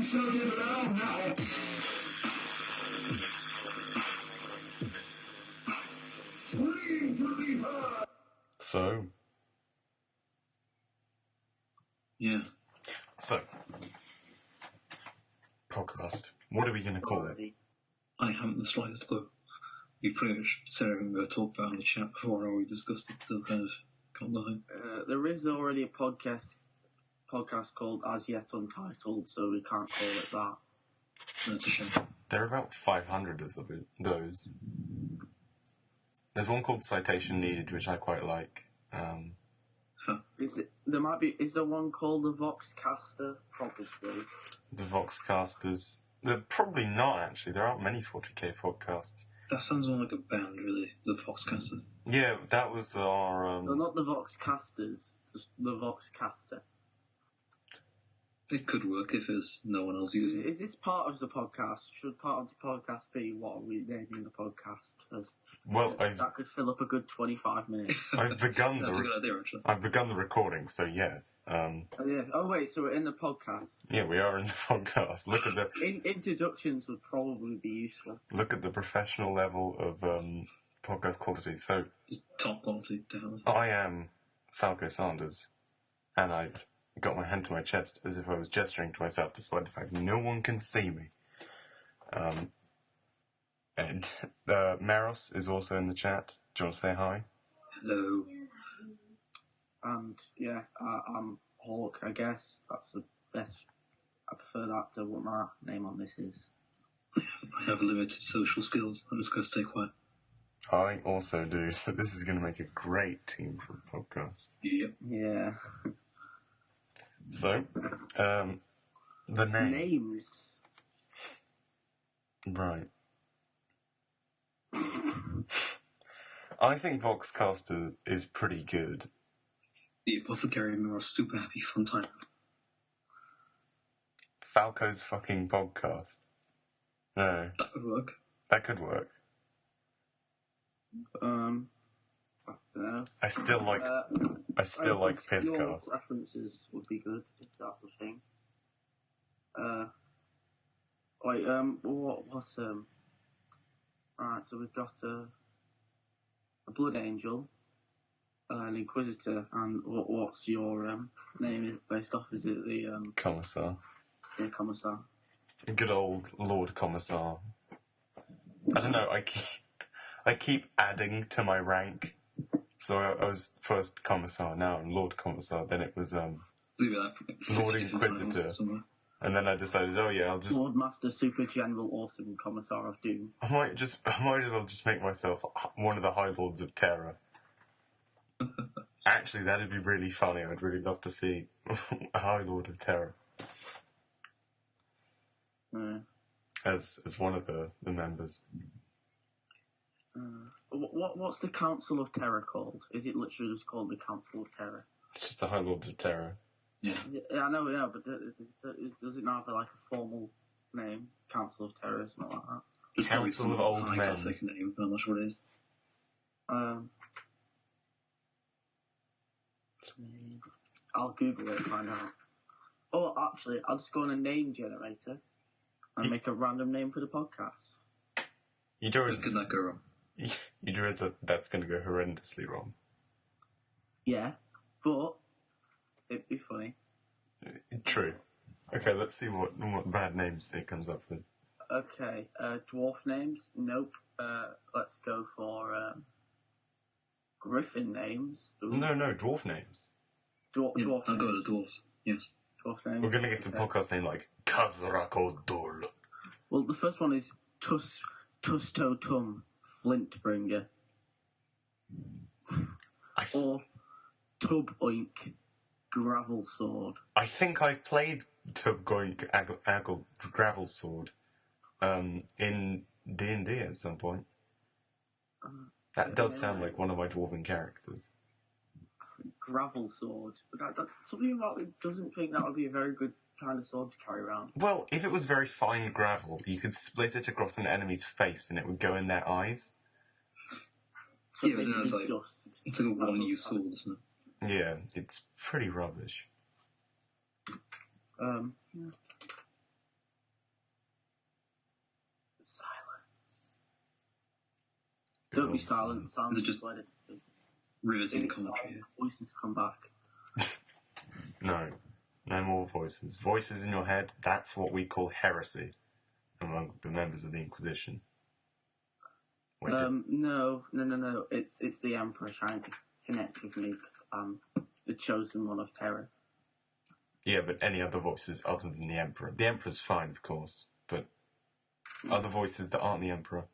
shall get loud now. Scream to be heard. So. Yeah. So. Podcast. What are we going to call it? I haven't the slightest clue. We pretty much said everything we were going to talk about in the chat before, or we discussed it, so kind of got nothing. There is already a podcast called As Yet Untitled, so we can't call it that. That's a shame. There are about 500 of those. There's one called Citation Needed, which I quite like. Is there one called the Vox Caster? Probably. The Vox Casters. They're probably not, actually. There aren't many 40k podcasts. That sounds more like a band, really. The Foxcasters. Yeah, that was our... No, not the Vox Casters. Just the Vox Caster. It could work if there's no one else using it. Is this part of the podcast? Should part of the podcast be what are we naming the podcast? Well, that could fill up a good 25 minutes. I've begun That's a good idea, actually. I've begun the recording, so yeah. Oh wait, so we're in the podcast. Yeah, we are in the podcast. Look at the introductions would probably be useful. Look at the professional level of podcast quality. So just top quality, definitely. I am Falco Sanders, and I've got my hand to my chest as if I was gesturing to myself, despite the fact no one can see me. And Maros is also in the chat. Do you want to say hi? Hello. And yeah, I'm Hawk, I guess. That's the best. I prefer that to what my name on this is. I have limited social skills. I'm just going to stay quiet. I also do, so this is going to make a great team for a podcast. Yep. Yeah. So, the name. Names. Right. I think Voxcaster is pretty good. The Apothecary and Maros super happy fun time. Falco's fucking podcast. No. That would work. That could work. I don't know. I still like Pisscast. Your references would be good if that's the thing. What's Alright, so we've got a Blood Angel, an Inquisitor, and what's your name based off? Is it the Commissar. Yeah, Commissar. Good old Lord Commissar. I don't know, I keep adding to my rank. So I was first Commissar, now I'm Lord Commissar, then it was Lord Inquisitor. And then I decided, I'll just... Lord Master Super General Awesome Commissar of Doom. I might as well just make myself one of the High Lords of Terror. Actually, that'd be really funny. I'd really love to see a High Lord of Terror. As one of the members. What's the Council of Terror called? Is it literally just called the Council of Terror? It's just the High Lords of Terror. Yeah, I know, yeah, but does it not have like a formal name? Council of Terror, something like that? Council of Old Men. Name, but I'm not sure what it is. I'll Google it and find out. Oh, actually, I'll just go on a name generator and make a random name for the podcast. You do How could that go wrong? You do realize that's going to go horrendously wrong. Yeah, but it'd be funny. True. Okay, let's see what bad names it comes up with. Okay, dwarf names? Nope. Let's go for griffin names. Ooh. No, dwarf names. Dwarf I'll go names. with the dwarves. Yes. Dwarf names. We're going to get the podcast name like Kazrakhodul. Well, the first one is Tusto Tum, Flintbringer. Or Tub Oink, Gravel Sword. I think I've played Tubgoink Aggle Gravel Sword in D&D at some point. That does sound like one of my dwarven characters. Gravel Sword. Something about me doesn't think that would be a very good kind of sword to carry around. Well, if it was very fine gravel, you could split it across an enemy's face and it would go in their eyes. So Yeah, but then basically it's like, dust. it's like a one-use sword, isn't it? Yeah, it's pretty rubbish. Yeah. Don't be silent. Silence Is it just let it. Rivers It's Incoming? silent, voices come back. No. No more voices. Voices in your head, that's what we call heresy among the members of the Inquisition. Wait, No. It's the Emperor trying to connect with me because I'm the chosen one of terror. yeah, but any other voices other than the Emperor. The Emperor's fine, of course, but other voices that aren't the Emperor,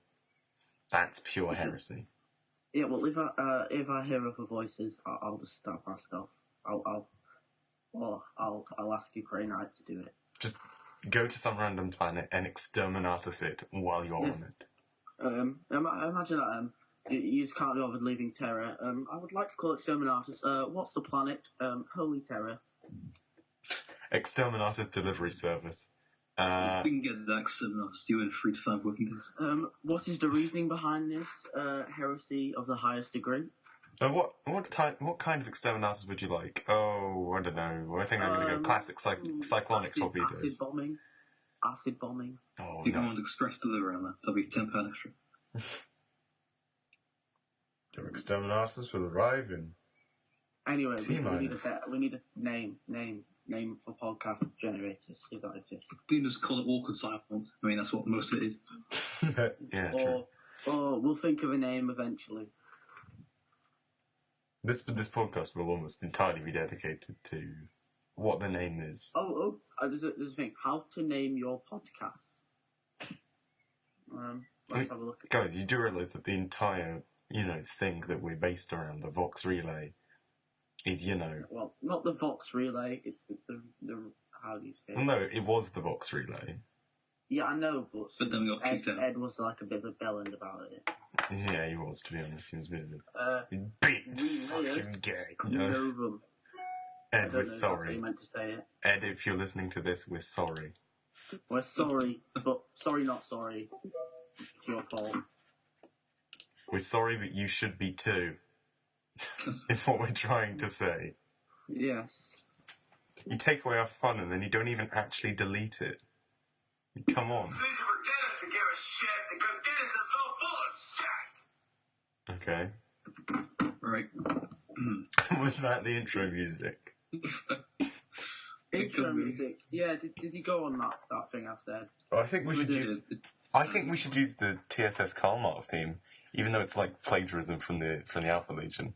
that's pure heresy. Yeah, well, if I hear other voices, I'll just stop myself. I'll ask Ukraine Knight to do it. Just go to some random planet and exterminatus it while you're Yes. on it. Imagine that. You just can't be bothered leaving Terra. I would like to call Exterminatus. What's the planet? Holy Terra. Exterminatus delivery service. We can get that Exterminatus to you in 3 to 5 working days. What is the reasoning behind this heresy of the highest degree? What kind of exterminatus would you like? Oh, I don't know. I think I'm going to go classic cyclonic torpedoes. Acid bombing. Oh, You can no. want express delivery on that. That'll be £10 extra. Your exterminatus will arrive in... Anyway, we T-minus. need a name for podcast generators, if that exists. We can just call it awkward silence. I mean, that's what most of it is. Yeah, true. Or we'll think of a name eventually. This podcast will almost entirely be dedicated to what the name is. There's a thing. How to name your podcast. Let's have a look at Guys, you do realise that the entire, thing that we're based around, the Vox Relay, is, Well, not the Vox Relay, it's the how do you say it? Well, no, it was the Vox Relay. Yeah, I know, but then we got kicked out. Ed was like a bit of a bellend about it. Yeah, he was, to be honest. He was a bit of a big fucking gay. Know them. Ed, we're I sorry. you meant to say it. Ed, if you're listening to this, we're sorry. We're sorry, but sorry not sorry. It's your fault. We're sorry, but you should be too. Is what we're trying to say. Yes. You take away our fun and then you don't even actually delete it. Come on. Since you were Dennis to give a shit, because Dennis is so full of shit. Okay. Right. Was that the intro music? Intro music. Yeah, did he go on that thing I said? Well, I think we should use the TSS Kalmar theme, even though it's like plagiarism from the Alpha Legion.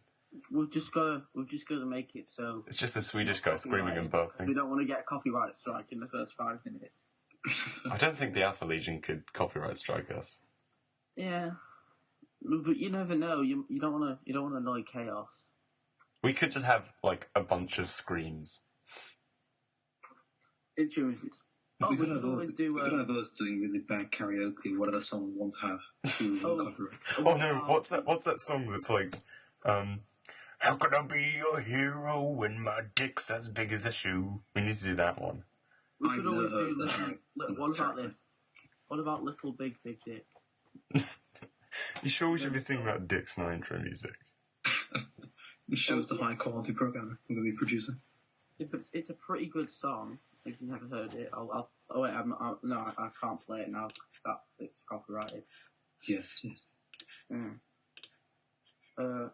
We've just got to make it so. It's just a Swedish guy screaming and We burping. don't want to get a copyright strike in the first 5 minutes. I don't think the Alpha Legion could copyright strike us. Yeah, but you never know. You don't want to annoy chaos. We could just have like a bunch of screams. Intro music. We We could should always do. have us doing really bad karaoke, whatever song we want to have. Copyright. Oh no, what's that song that's like, how can I be your hero when my dick's as big as a shoe? We need to do that one. We could I've always never do heard this. that. Look, what about this? What about Little Big Dick? You sure we should be singing about dicks in our intro music? It shows the high quality programmer I'm going to be producing. Yeah, but it's a pretty good song. If you've never heard it, I can't play it now because it's copyrighted. Yes.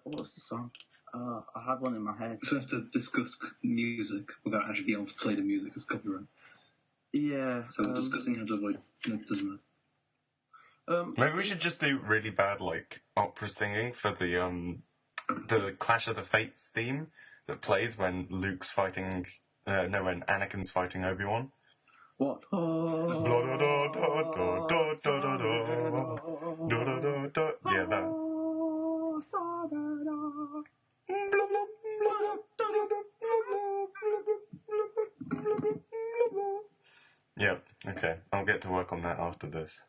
What's the song? I had one in my head. So we have to discuss music without actually being able to play the music as copyright. Yeah. So we're discussing how to avoid. It doesn't matter. Maybe we should just do really bad like opera singing for the Clash of the Fates theme that plays when Luke's fighting. When Anakin's fighting Obi-Wan. What? Yeah, that. Yeah, okay. I'll get to work on that after this.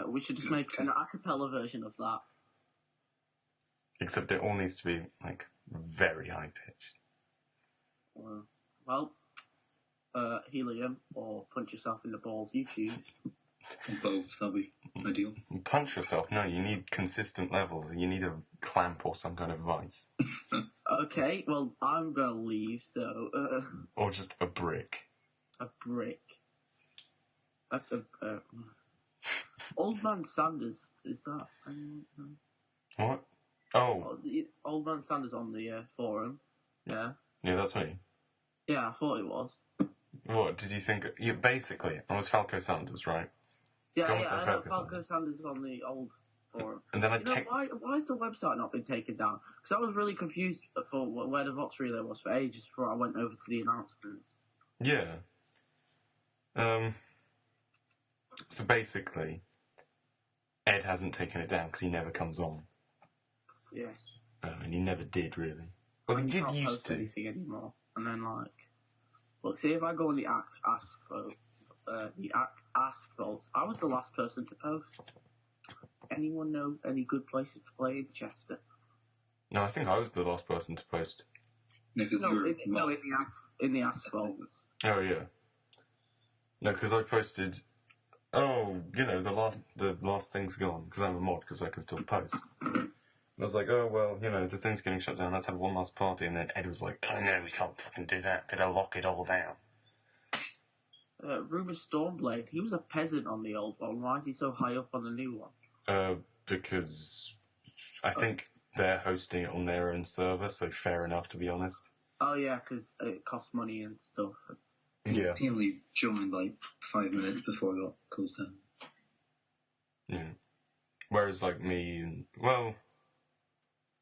We should just make an a cappella version of that. Except it all needs to be, like, very high-pitched. Well, helium or punch yourself in the balls, you choose. Both, that'll be ideal. Punch yourself? No, you need consistent levels. You need a clamp or some kind of vice. Okay, well, I'm gonna leave, so, Or just a brick. a brick. Old Man Sanders, is that? What? Oh, Old Man Sanders on the forum. Yeah. yeah, that's me. Yeah, I thought it was. What did you think? Yeah, basically, I was Falco Sanders, right? Yeah, Thomas I and know Falco Falco Sanders on the old forum. And then Why has the website not been taken down? Because I was really confused for where the Vox Relay was for ages before I went over to the announcements. Yeah. So basically, Ed hasn't taken it down because he never comes on. Yes. And he never did, really. Well, he did can't used post to. anything anymore. And then, look, see if I go on the Ask Vault, I was the last person to post. Anyone know any good places to play in Chester? No, I think I was the last person to post. No, because in the Ask Vault. Oh, yeah. No, because I posted... Oh, the last thing's gone, because I'm a mod, because I can still post. I was like, oh, well, the thing's getting shut down, let's have one last party, and then Ed was like, oh, no, we can't fucking do that, gotta lock it all down. Rumour Stormblade, he was a peasant on the old one, why is he so high up on the new one? Because I think they're hosting it on their own server, so fair enough, to be honest. Oh, yeah, because it costs money and stuff. Yeah. He only joined 5 minutes before it got closed down. Yeah. Whereas, me,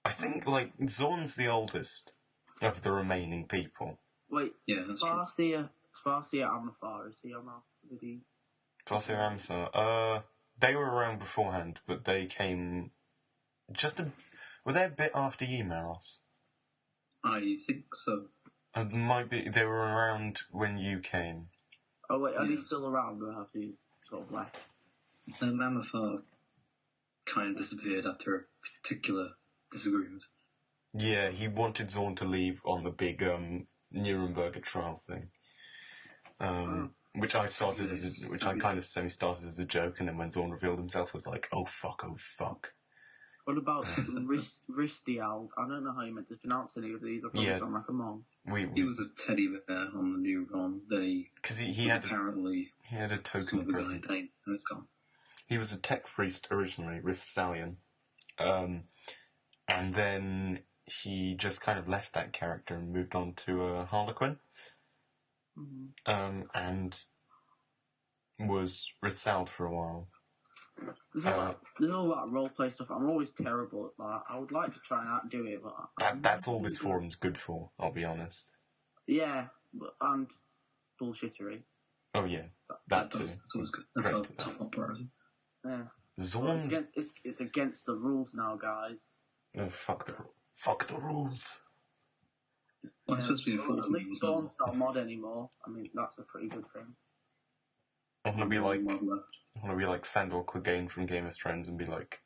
I think, Zorn's the oldest of the remaining people. Wait, yeah, that's Farsia Amafar, is he on that? Did he? Farsia Amafar, they were around beforehand, but they came were they a bit after you, Maros? I think so. It might be, they were around when you came. Oh wait, are they still around or have they sort of left? Amafar kind of disappeared after a particular disagreement. Yeah, he wanted Zorn to leave on the big Nuremberg trial thing. Which I kind of semi-started as a joke, and then when Zorn revealed himself, I was like, oh fuck. What about Ristiald? I don't know how you meant to pronounce any of these. I probably sound like a mom. He was a teddy bear on the new Ron. Because he had apparently he had a token presence. And it's gone. He was a tech priest originally with Stallion, and then he just kind of left that character and moved on to Harlequin, and was Rizald for a while. There's all that roleplay stuff. I'm always terrible at that. I would like to try and do it, but that's all this forum's good for. I'll be honest. Yeah, and bullshittery. Oh yeah, that too. That's always good. That's our top priority. Yeah. Zorn. It's against the rules now, guys. Oh, fuck the rules. Well, it's supposed to be enforced. At least Zorn's not a mod anymore. I mean, that's a pretty good thing. I want to be like Sandor Clegane from Game of Thrones and be like,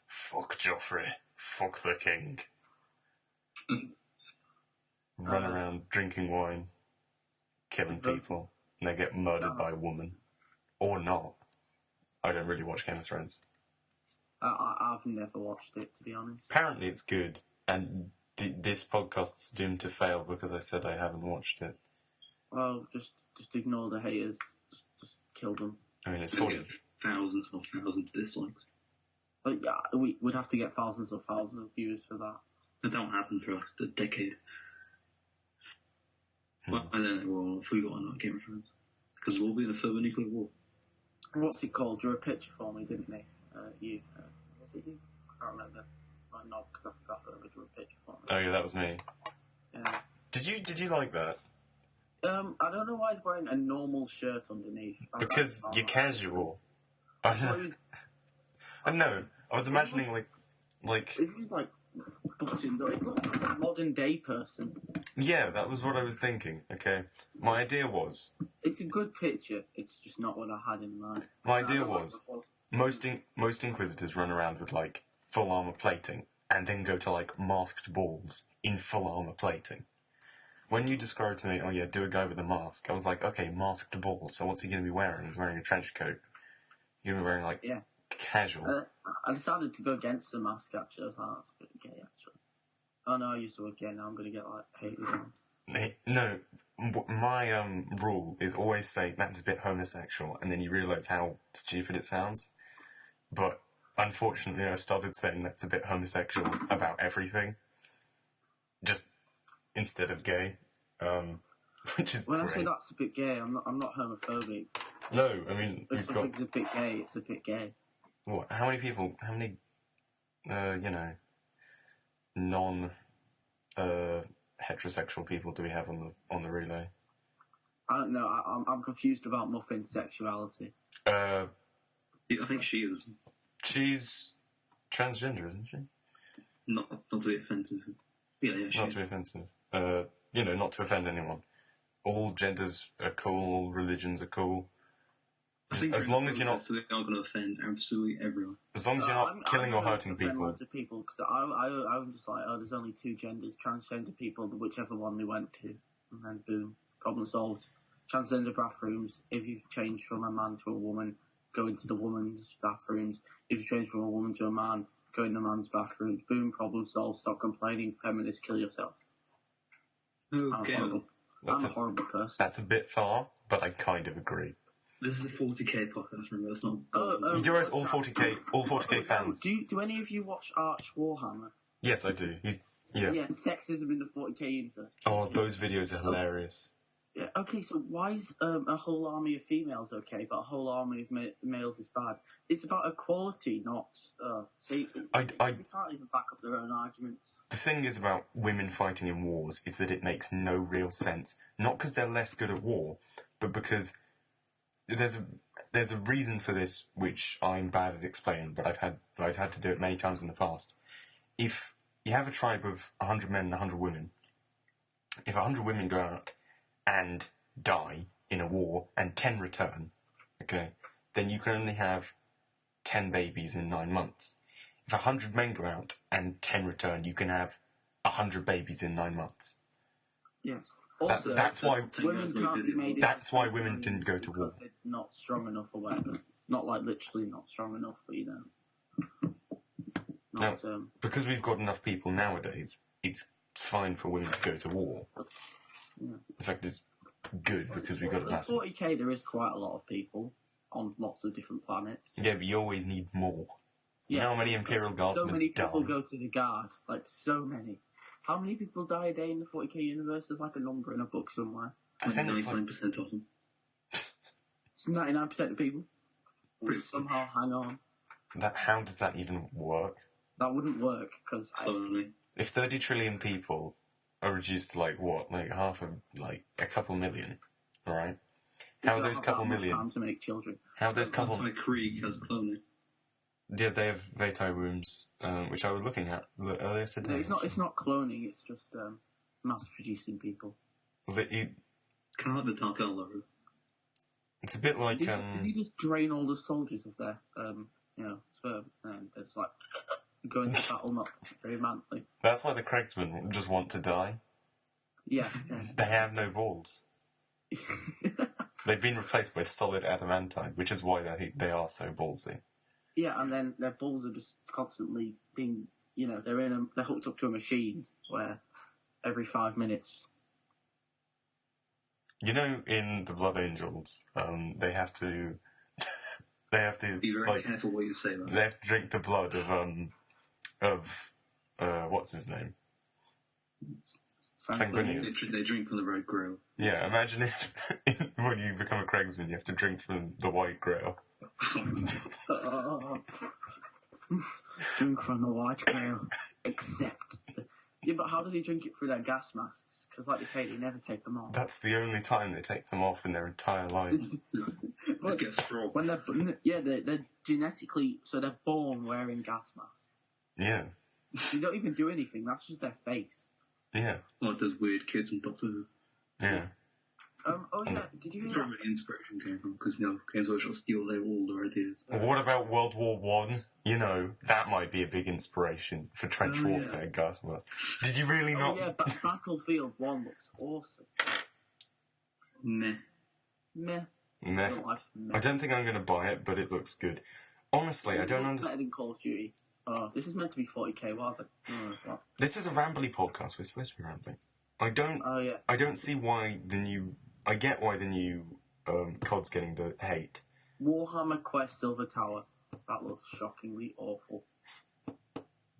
fuck Joffrey, fuck the king. Run around drinking wine, killing people, and they get murdered by a woman. Or not. I don't really watch Game of Thrones. I've never watched it, to be honest. Apparently it's good, and this podcast's doomed to fail because I said I haven't watched it. Well, just ignore the haters. Just kill them. I mean, it's 40. Thousands of dislikes. But yeah, we'd have to get thousands of views for that. That don't happen for a decade. Well, I don't know, we'll forget on Game of Thrones. Because we'll be in a further nuclear war. What's it called? Drew a picture for me, didn't they? Was it you? I can't remember. No, because I forgot that drew a picture for me. Oh yeah, that was me. Yeah. Did you like that? I don't know why he's wearing a normal shirt underneath. Because you're casual. I don't know. I was imagining like. If he's like buttoned up, he looks like a modern day person. Yeah, that was what I was thinking. Okay, my idea was. It's a good picture. It's just not what I had in mind. My idea was most Inquisitors run around with full armor plating, and then go to masked balls in full armor plating. When you described to me, oh yeah, do a guy with a mask, I was like, okay, masked ball, so what's he going to be wearing? He's wearing a trench coat. He's going to be wearing, casual. I decided to go against the mask, actually. I was like, that's a bit gay, actually. Oh no, I used to work gay, now I'm going to get, haters on. No, my rule is always say, that's a bit homosexual, and then you realise how stupid it sounds. But unfortunately, I started saying that's a bit homosexual about everything, just instead of gay, which is When great. I say that's a bit gay, I'm not homophobic. No, I mean, If we've got... something's a bit gay, it's a bit gay. What? How many people... How many, non-heterosexual people do we have on the relay? I don't know. I'm confused about Muffin's sexuality. I think she is. She's transgender, isn't she? Not to be offensive. Yeah, she Not is. to be offensive. Not to offend anyone. All genders are cool, all religions are cool. I think As long as you're not... So they are going to offend absolutely everyone. As long as you're not killing or hurting people. Loads of people, because I'm just like, there's only two genders, transgender people, whichever one they went to, and then boom, problem solved. Transgender bathrooms, if you've changed from a man to a woman, go into the woman's bathrooms. If you change from a woman to a man, go in the man's bathroom. Boom, problem solved. Stop complaining. Feminists, kill yourself. Okay. I'm a horrible person. That's a bit far, but I kind of agree. This is a 40k podcast, remember? It's not... You do realize all 40k fans... Do any of you watch Arch Warhammer? Yes, I do. Yeah. Yeah, sexism in the 40k universe. Oh, those videos are hilarious. Yeah, okay, so why is a whole army of females okay, but a whole army of males is bad? It's about equality, not... see, I they can't even back up their own arguments. The thing is about women fighting in wars is that it makes no real sense. Not because they're less good at war, but because there's a reason for this, which I'm bad at explaining, but I've had to do it many times in the past. If you have a tribe of 100 men and 100 women, if 100 women go out and die in a war and 10 return, okay, then you can only have 10 babies in 9 months. If 100 men go out and 10 return, you can have 100 babies in 9 months. Yes. Also, that's why women can't be made. That's why women didn't go to war. They're not strong enough or whatever. Not like literally not strong enough, but not, now, because we've got enough people nowadays, it's fine for women to go to war. Yeah. In fact, it's good because we've got a in massive... 40k, there is quite a lot of people on lots of different planets. Yeah, but you always need more. You know how many Imperial Guardsmen So many people die? go to the Guard. Like, so many. How many people die a day in the 40k universe? There's like a number in a book somewhere. I think it's like... 99% of them. It's 99% of people who somehow hang on. How does that even work? That wouldn't work, because... If 30 trillion people are reduced to, like, what? Like, a couple million, right? How are those couple million... time to make children. How are those couple... Krieg has cloning. Yeah, they have Veti rooms, which I was looking at earlier today. No, it's not cloning, it's just mass-producing people. Well, Kind of like the Dark Elder. it's a bit like... Did you just drain all the soldiers of their, sperm, and they're just like... going to battle not very manly. That's why the Kregsmen just want to die. Yeah. They have no balls. They've been replaced by solid adamantine, which is why they are so ballsy. Yeah, and then their balls are just constantly being, they're hooked up to a machine where every 5 minutes. In the Blood Angels, they have to be very careful what you say about they have to drink the blood of what's his name? Sanguinius. They drink from the red grail. Yeah, imagine if when you become a Kregsman, you have to drink from the white grail. Drink from the white grail. Except... Yeah, but how do they drink it through their gas masks? Because like they say, they never take them off. That's the only time they take them off in their entire lives. Let's get straw. When they're genetically... So they're born wearing gas masks. Yeah. They don't even do anything. That's just their face. Yeah. Like those weird kids in Doctor Who. Yeah. Did you hear That's where the inspiration came from, because, Games Workshop steal all their ideas. What about World War One? That might be a big inspiration for trench warfare, gas masks. Did you really not... yeah, but Battlefield 1 looks awesome. Meh. I don't think I'm going to buy it, but it looks good. Honestly, I don't understand... better than Call of Duty. Oh, this is meant to be 40k. What? This is a rambly podcast. We're supposed to be rambling. I don't see why the new... I get why the new COD's getting the hate. Warhammer Quest Silver Tower. That looks shockingly awful.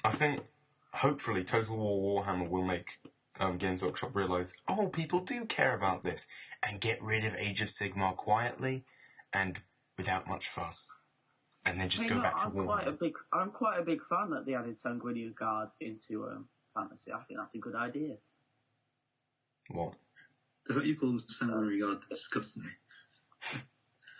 I think, hopefully, Total War Warhammer will make Games Workshop realise, oh, people do care about this, and get rid of Age of Sigmar quietly and without much fuss, and then just go back to Warhammer. I'm quite a big fan that they added Sanguinian Guard into fantasy. I think that's a good idea. What? The fact you call them Sanguinary Guard disgusts me.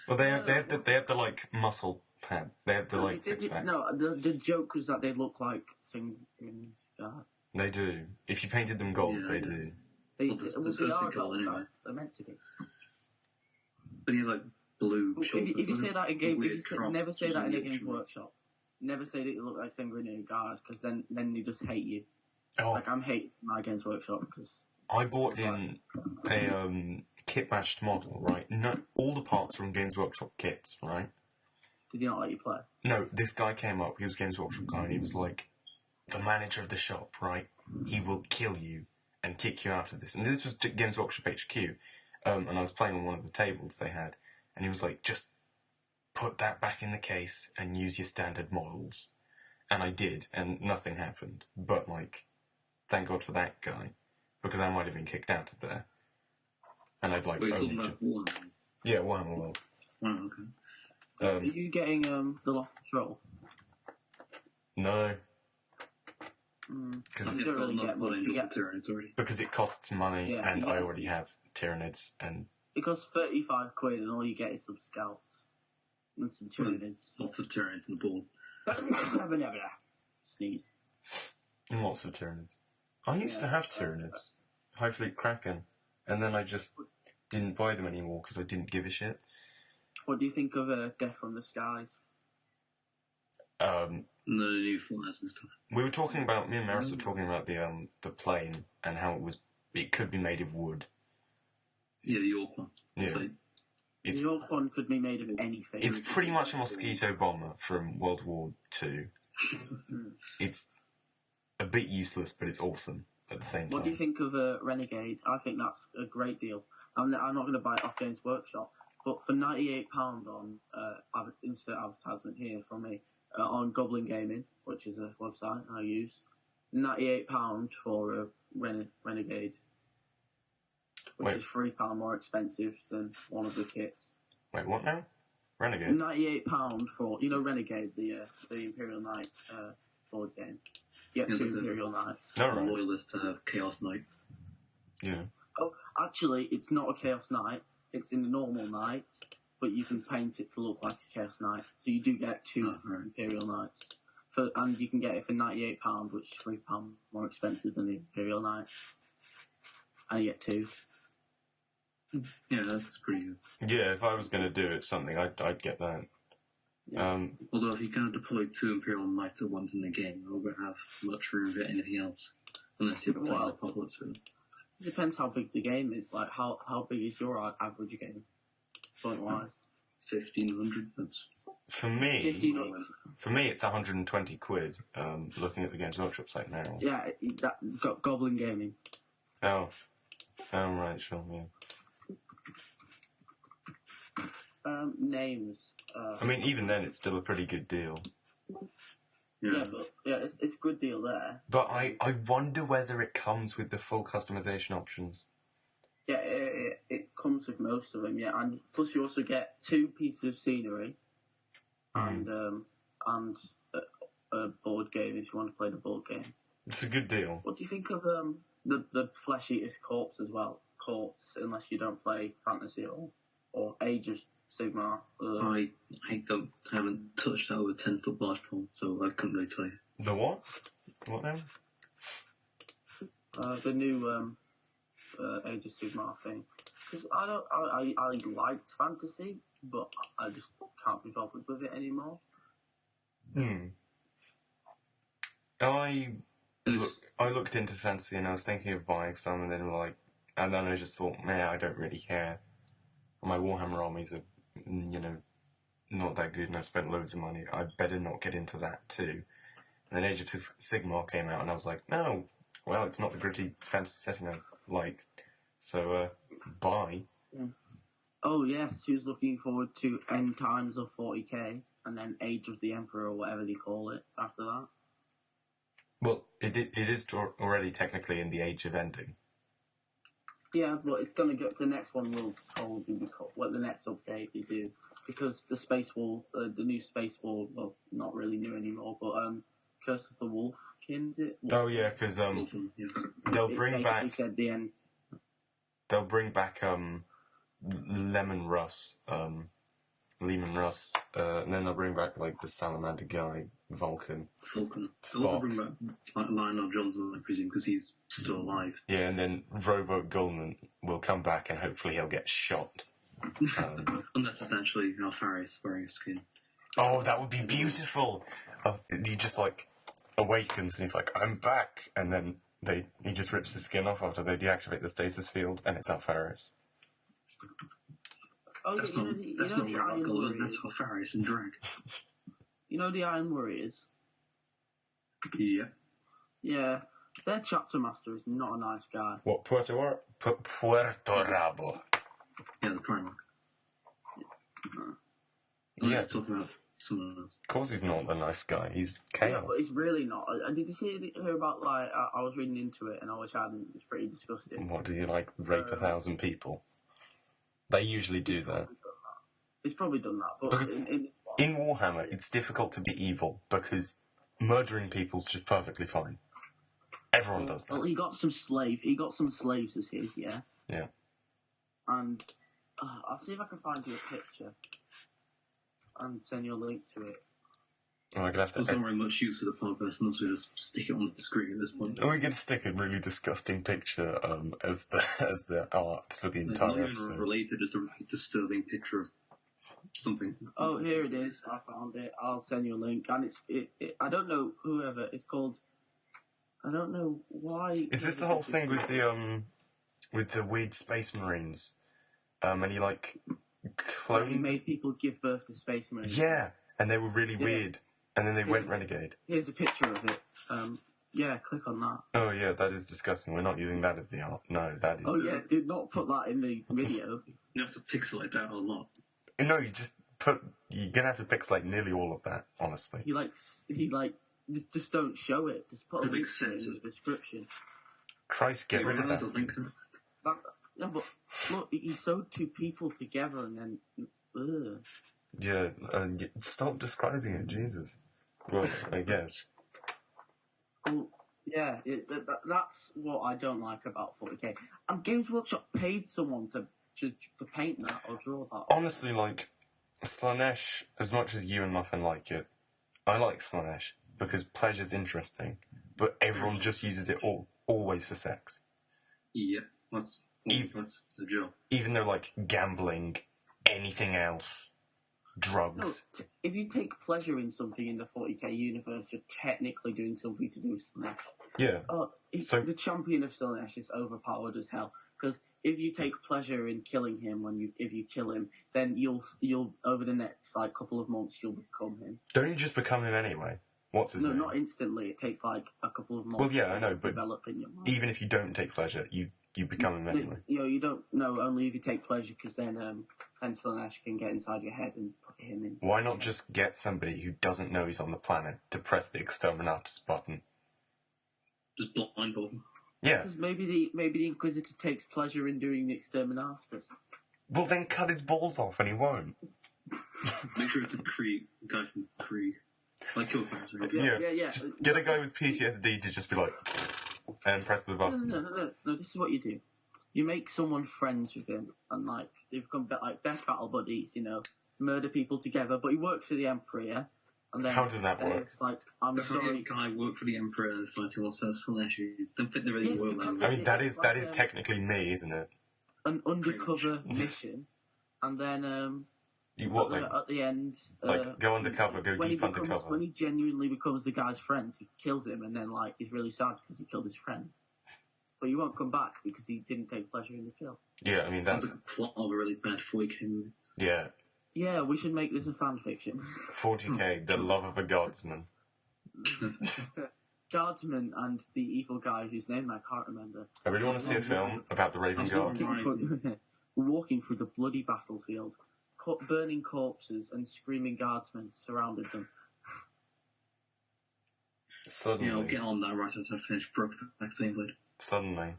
Well, they have the like muscle pad. They have the like six pack. No, the joke was that they look like Sanguinian Guard. They do. If you painted them gold, they do. They are gold anyway. They're meant to be. But you have like blue shoulders. If you say that in game, never say that in a game's Games Workshop. Never say that you look like Sanguinian Guard, because then they just hate you. Oh, Like, I'm hating my Games Workshop because I bought in a kit matched model, right? No, all the parts from Games Workshop kits, right? did he not let you play? No, this guy came up. He was a Games Workshop guy, and he was like, the manager of the shop, right? He will kill you and kick you out of this. And this was Games Workshop HQ, and I was playing on one of the tables they had, and he was like, just put that back in the case and use your standard models. And I did, and nothing happened. But, like, thank God for that guy, because I might have been kicked out of there. And I'd, like, Wait, only... talking about Warhammer. Yeah, Warhammer World. Oh, okay. Are you getting the Lost Patrol? No. I've got enough money to get Tyranids already. Because it costs money, Yeah, and yes. I already have Tyranids, and... It costs 35 quid, and all you get is some scouts and some Tyranids. Lots of Tyranids on the board. Sneeze. And lots of Tyranids. I used to have Tyranids. High Fleet Kraken. And then I just didn't buy them anymore because I didn't give a shit. What do you think of Death from the Skies? The new flyers and stuff. We were talking about, me and Maris were talking about the plane and how it could be made of wood. Yeah, the York one. Yeah. So, It's, The York one could be made of anything. it's pretty much a mosquito bomber from World War II. It's a bit useless, but it's awesome at the same time. What do you think of Renegade? I think that's a great deal. I'm not going to buy it off Games Workshop, but for £98 on insert advertisement here from me on Goblin Gaming, which is a website I use, £98 for a Renegade, which is £3 more expensive than one of the kits. Wait, what now? Renegade? £98 for Renegade, the Imperial Knight board game. You get two Imperial Knights. No, I'm right. loyalist to Chaos Knight. Yeah. Oh, actually, it's not a Chaos Knight. It's in the normal Knight, but you can paint it to look like a Chaos Knight. So you do get two Imperial Knights. And you can get it for £98, which is £3 more expensive than the Imperial Knight. And you get two. Yeah, that's pretty good. Yeah, if I was going to do it something, I'd get that. Yeah. Although if you're going to deploy two Imperial Knights at once in the game, you're not going to have much room for anything else. Unless you're playing Apocalypse with them. It depends how big the game is. Like, how big is your average game, point-wise? 1,500. That's For me, 15. it's 120 quid, looking at the Games Workshop site now. Yeah, that got Goblin Gaming. Oh, right, sure, yeah. Names. I mean, even then, it's still a pretty good deal. Yeah, but it's a good deal there. But I wonder whether it comes with the full customization options. Yeah, it comes with most of them. Yeah, and plus you also get 2 pieces of scenery, and a board game if you want to play the board game. It's a good deal. What do you think of the Flesh Eater's Corpse as well? Corpse, unless you don't play fantasy or Age of Sigmar. I haven't touched that with a 10-foot barge pole, so I couldn't really tell you. The what? What now? The new Age of Sigmar thing. Because I liked fantasy, but I just can't be bothered with it anymore. I looked into fantasy and I was thinking of buying some, and then I just thought, man, I don't really care. My Warhammer armies are, not that good, and I spent loads of money. I better not get into that too. And then Age of Sigmar came out, and I was like, no, well, it's not the gritty fantasy setting I like. So, buy. Oh yes, he was looking forward to End Times of 40k, and then Age of the Emperor or whatever they call it after that. Well, it is already technically in the Age of Ending. Yeah, but it's going to get... The next one will probably be called... Well, the next update they do. Because the Space War... the new Space War... Well, not really new anymore, but Curse of the Wolfkin, is it? Oh, yeah, because they'll bring back... said the end. They'll bring back Lehman Russ, and then they'll bring back, like, the Salamander guy, Vulcan. They'll also bring back Lionel Johnson, I presume, because he's still alive. Yeah, and then Rowboat Gullman will come back and hopefully he'll get shot. Unless essentially Alfaris wearing a skin. Oh, that would be beautiful! He just, like, awakens and he's like, I'm back! And then he just rips his skin off after they deactivate the stasis field, and it's Alfaris. Oh, That's not Rowboat Gullman, that's Alfaris in drag. You know the Iron Warriors? Yeah. Yeah. Their chapter master is not a nice guy. What, Puerto Rabo? Yeah, the Primarch. Let's talk about someone else. Of course he's not a nice guy, he's Yeah, chaos. but he's really not. Did you hear about, like, I was reading into it and I wish I hadn't. It's pretty disgusting. What, do you, like, rape 1,000 people? They usually do that. He's probably done that, but Because in Warhammer, it's difficult to be evil because murdering people's just perfectly fine. Everyone does that. Well, he got some slaves as his, yeah? Yeah. And I'll see if I can find you a picture and send you a link to it. Oh, I'm gonna have to. There's not very much use of the podcast unless we just stick it on the screen at this point. We're gonna stick a really disgusting picture as the art for the entire not even episode. related, just a really disturbing picture of something. Oh, here it is. I found it. I'll send you a link. And I don't know whoever. It's called... I don't know why... Is this the whole thing with the weird space marines? And he, like, cloned... He made people give birth to space marines. Yeah, and they were really weird. And then they went renegade. Here's a picture of it. Yeah, click on that. Oh, yeah, that is disgusting. We're not using that as the art. No, that is... Oh, yeah, did not put that in the video. You have to pixelate that a lot. No, you just put... You're gonna have to pixelate nearly all of that, honestly. Just don't show it. Just put a link to in the description. Christ, get rid of that. No, but look, he sewed two people together and then... Ugh. Yeah, stop describing it, Jesus. Well, I guess. Well, yeah, that's what I don't like about 40k. And Games Workshop paid someone to paint that or draw that. Honestly, like, Slanesh, as much as you and Muffin like it, I like Slanesh because pleasure's interesting, but everyone just uses it always for sex. Yeah, that's the job. Even though, like, gambling, anything else, drugs. No, if you take pleasure in something in the 40k universe, you're technically doing something to do with Slanesh. Yeah. So the champion of Slanesh is overpowered as hell. Because if you take pleasure in killing him, if you kill him, then you'll over the next like couple of months you'll become him. Don't you just become him anyway? What's his name? No, not instantly. It takes like a couple of months. Well, yeah, I know, but develop in your mind. even if you don't take pleasure, you become him anyway. You don't. No, only if you take pleasure, because then Slanesh can get inside your head and put him in. Why not just get somebody who doesn't know he's on the planet to press the Exterminatus button? Just blindfold him. Yeah. Because maybe the Inquisitor takes pleasure in doing the Exterminatus. Well, then cut his balls off, and he won't. Make sure it's a guy from Krieg. Like your character. Yeah. Just get a guy with PTSD to just be like, and press the button. No. This is what you do. You make someone friends with him, and like they become like best battle buddies. You know, murder people together. But he works for the Emperor, yeah. And then, how does that work? It's like, I'm sorry. Guy work for the Emperor and fighting alongside Slanesh. Don't fit the really Yes, well. because I mean, that is like, technically me, isn't it? An undercover mission, and then at the end, go undercover, go deep undercover. When he genuinely becomes the guy's friend, he kills him, and then like he's really sad because he killed his friend. But you won't come back because he didn't take pleasure in the kill. Yeah, I mean that's the plot of a really bad 40k movie. Yeah. Yeah, we should make this a fan fiction. 40k, the love of a guardsman. Guardsman and the evil guy whose name I can't remember. I really want to see a film about the Raven Guard. We're walking through the bloody battlefield, burning corpses and screaming guardsmen surrounded them. Suddenly, Yeah, I'll get on that right after I finish Brokeback Beyblade. suddenly,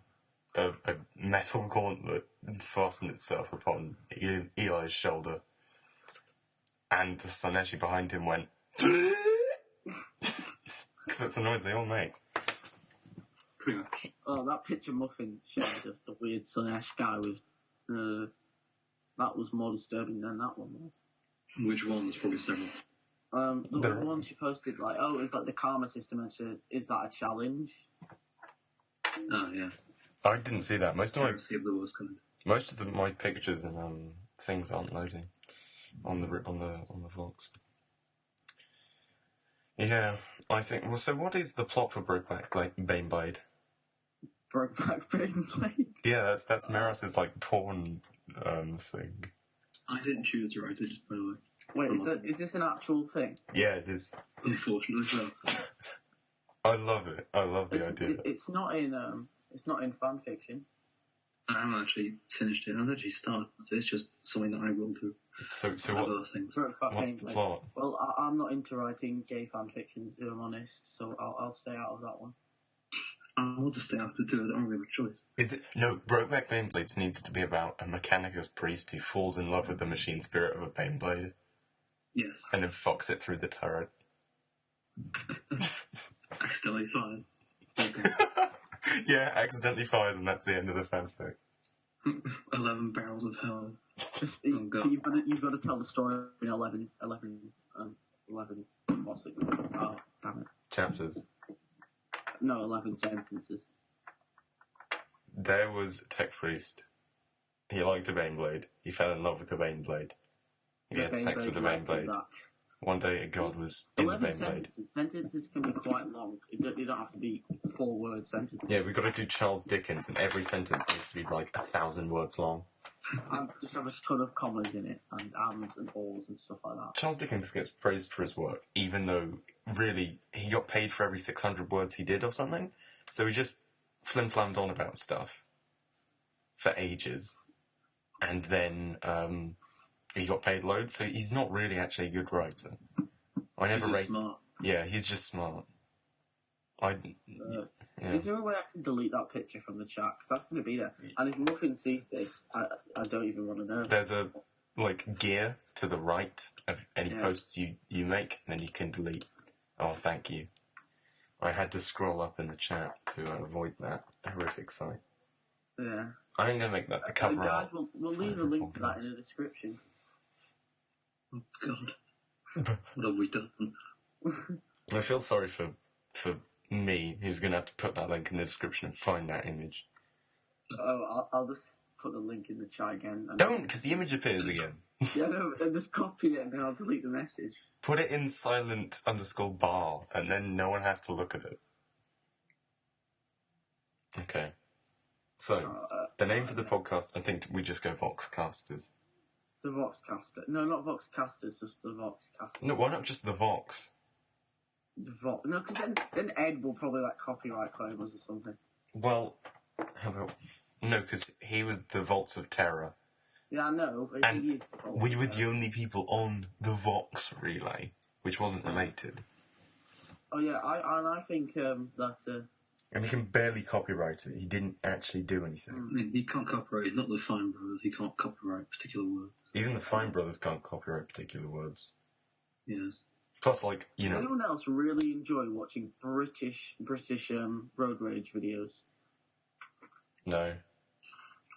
a metal gauntlet fastened itself upon Eli's shoulder, and the Slaneshi behind him went. Because that's the noise they all make. Pretty much. Oh, that picture Muffin shared of the weird Slanesh guy with. That was more disturbing than that one was. Which one? There's probably several. The one she posted, like, oh, it's like the karma system, and is that a challenge? Ah, yes. I didn't see that. Most of My my pictures and things aren't loading on the Vox. Yeah, I think. Well, so what is the plot for Brokeback Beyblade? Brokeback Beyblade. Yeah, that's Miros's like porn thing. I didn't choose to write it, by the way. Wait, is this an actual thing? Yeah, it is. Unfortunately, so. I love it. I love the idea. It's not in fan fiction. I haven't actually finished it. I've actually started. It's just something that I will do. So Other things. what's the plot? Well, I'm not into writing gay fan fictions, if I'm honest, so I'll stay out of that one. I want to stay out to do it. I don't really have a choice. Is it no? Brokeback Beyblades needs to be about a Mechanicus priest who falls in love with the machine spirit of a Beyblade Yes. and then fucks it through the turret. Accidentally fires. Yeah, accidentally fires, and that's the end of the fanfic. 11 barrels of hell. Oh, God. You've got to tell the story in 11. What's it called? Oh, damn it! Chapters. No, 11 sentences. There was a tech priest. He liked a Beyblade. He fell in love with the Beyblade. He had sex with the Beyblade. One day a god was in the 11 Beyblade. sentences can be quite long. They don't have to be 4-word sentences. Yeah, we've got to do Charles Dickens, and every sentence needs to be like 1,000 words long. And just have a ton of commas in it, and ands and alls and stuff like that. Charles Dickens gets praised for his work, even though, really, he got paid for every 600 words he did or something. So he just flim-flammed on about stuff for ages. And then he got paid loads, so he's not really actually a good writer. I never rate. Smart. Yeah, he's just smart. Yeah. Is there a way I can delete that picture from the chat? Because that's going to be there. And if Muffin sees this, I don't even want to know. There's a gear to the right of any posts you make, and then you can delete. Oh, thank you. I had to scroll up in the chat to avoid that horrific sight. Yeah. I'm going to make that the cover guys, art. we'll leave a link to that in the description. Oh, God. What have we done? I feel sorry for me, who's going to have to put that link in the description and find that image. Oh, I'll just put the link in the chat again. Don't, because the image appears again. Yeah, no, and just copy it and then I'll delete the message. Put it in silent_bar, and then no one has to look at it. Okay. So, the name for the podcast, I think we just go Voxcasters. The Voxcaster. No, not Voxcasters, just the Voxcaster. No, why not just the Vox? No, because then Ed will probably copyright claim us or something. Well, how about... No, because he was the Vaults of Terror. Yeah, I know, but and he is the Vaults we of were Terror. the only people on the Vox relay, which wasn't related. Oh yeah, I think that... And he can barely copyright it. He didn't actually do anything. I mean, he can't copyright. He's not the Fine Brothers. He can't copyright particular words. Even the Fine Brothers can't copyright particular words. Yes. Plus, Does anyone else really enjoy watching British road rage videos? No.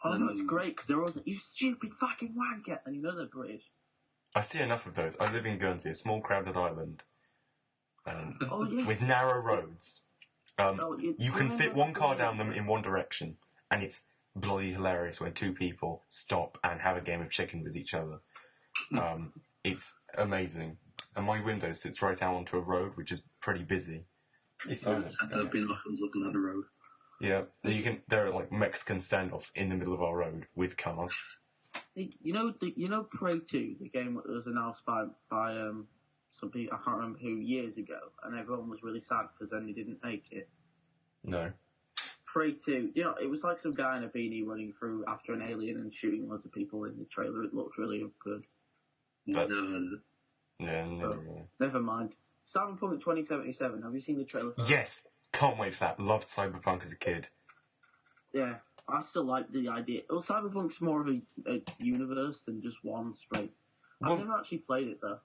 Oh no, it's great because they're always like, "You stupid fucking wanker," and you know they're British. I see enough of those. I live in Guernsey, a small crowded island, Oh yes. with narrow roads. You can fit one car down them in one direction, and it's bloody hilarious when two people stop and have a game of chicken with each other. It's amazing. And my window sits right out onto a road, which is pretty busy. Pretty silent. Binoculars looking at the road. Yeah, there are Mexican standoffs in the middle of our road with cars. You know Prey 2, the game that was announced by some people, I can't remember who, years ago, and everyone was really sad because then they didn't make it. No. Prey 2, it was like some guy in a beanie running through after an alien and shooting loads of people in the trailer. It looked really good. But- Never heard of it. Yeah, never really. Never mind. Cyberpunk 2077. Have you seen the trailer for that? Yes, can't wait for that. Loved Cyberpunk as a kid. Yeah, I still like the idea. Well, Cyberpunk's more of a universe than just one straight. I've Well- never actually played it though.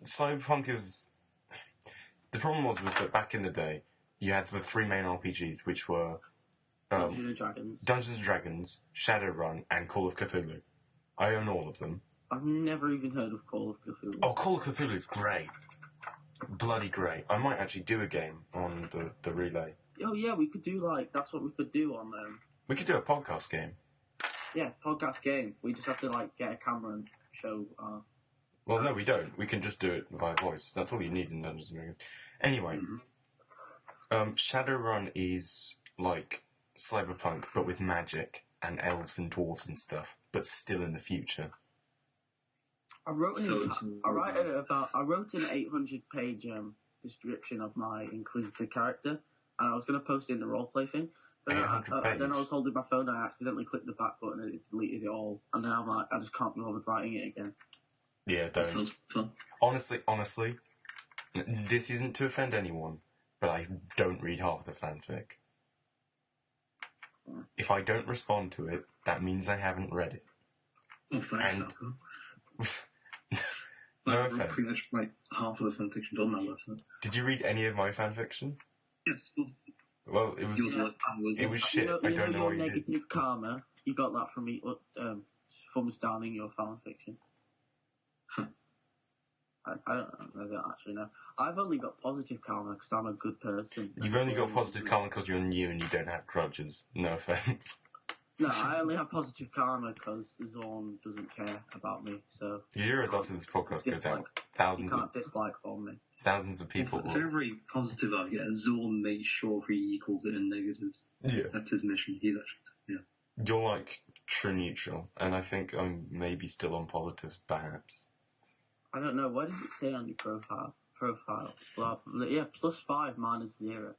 Cyberpunk is... The problem was that back in the day, you had the three main RPGs, which were Dungeons and Dragons. Dungeons & Dragons, Shadowrun, and Call of Cthulhu. I own all of them. I've never even heard of Call of Cthulhu. Oh, Call of Cthulhu is great. Bloody great. I might actually do a game on the Relay. Oh yeah, we could do that's what we could do on We could do a podcast game. podcast game. We just have to get a camera and show. Well, no, we don't. We can just do it via voice. That's all you need in Dungeons & Dragons. Anyway, Shadowrun is like Cyberpunk, but with magic and elves and dwarves and stuff, but still in the future. I wrote So an it's- I wrote an 800-page description of my Inquisitor character, and I was going to post it in the roleplay thing. But 800 pages? then I was holding my phone and I accidentally clicked the back button and it deleted it all. And now I'm like, I just can't be bothered writing it again. Yeah, That don't. sounds fun. Honestly, this isn't to offend anyone, but I don't read half the fanfic. If I don't respond to it, that means I haven't read it. Oh, thanks, And- Falco. No I've offence. pretty much half of the fanfiction on that website. Did you read any of my fanfiction? Yes, well, Well, it was yours were like it was shit. I don't know your what you did. negative karma. You got that from me, thumbs down in your fan fiction. Huh. I don't actually know. I've only got positive karma because I'm a good person. You've only got positive karma because you're new and you don't have grudges. No offense. No, I only have positive karma because Zorn doesn't care about me. So You realise after this podcast goes out, you thousands can't dislike on me. of people If will. they're very positive about it, Zorn makes sure he equals it in negatives. Yeah. That's his mission. He's actually, You're like true neutral, and I think I'm maybe still on positives, perhaps. I don't know. What does it say on your profile? Blah, blah, yeah, +5 -0.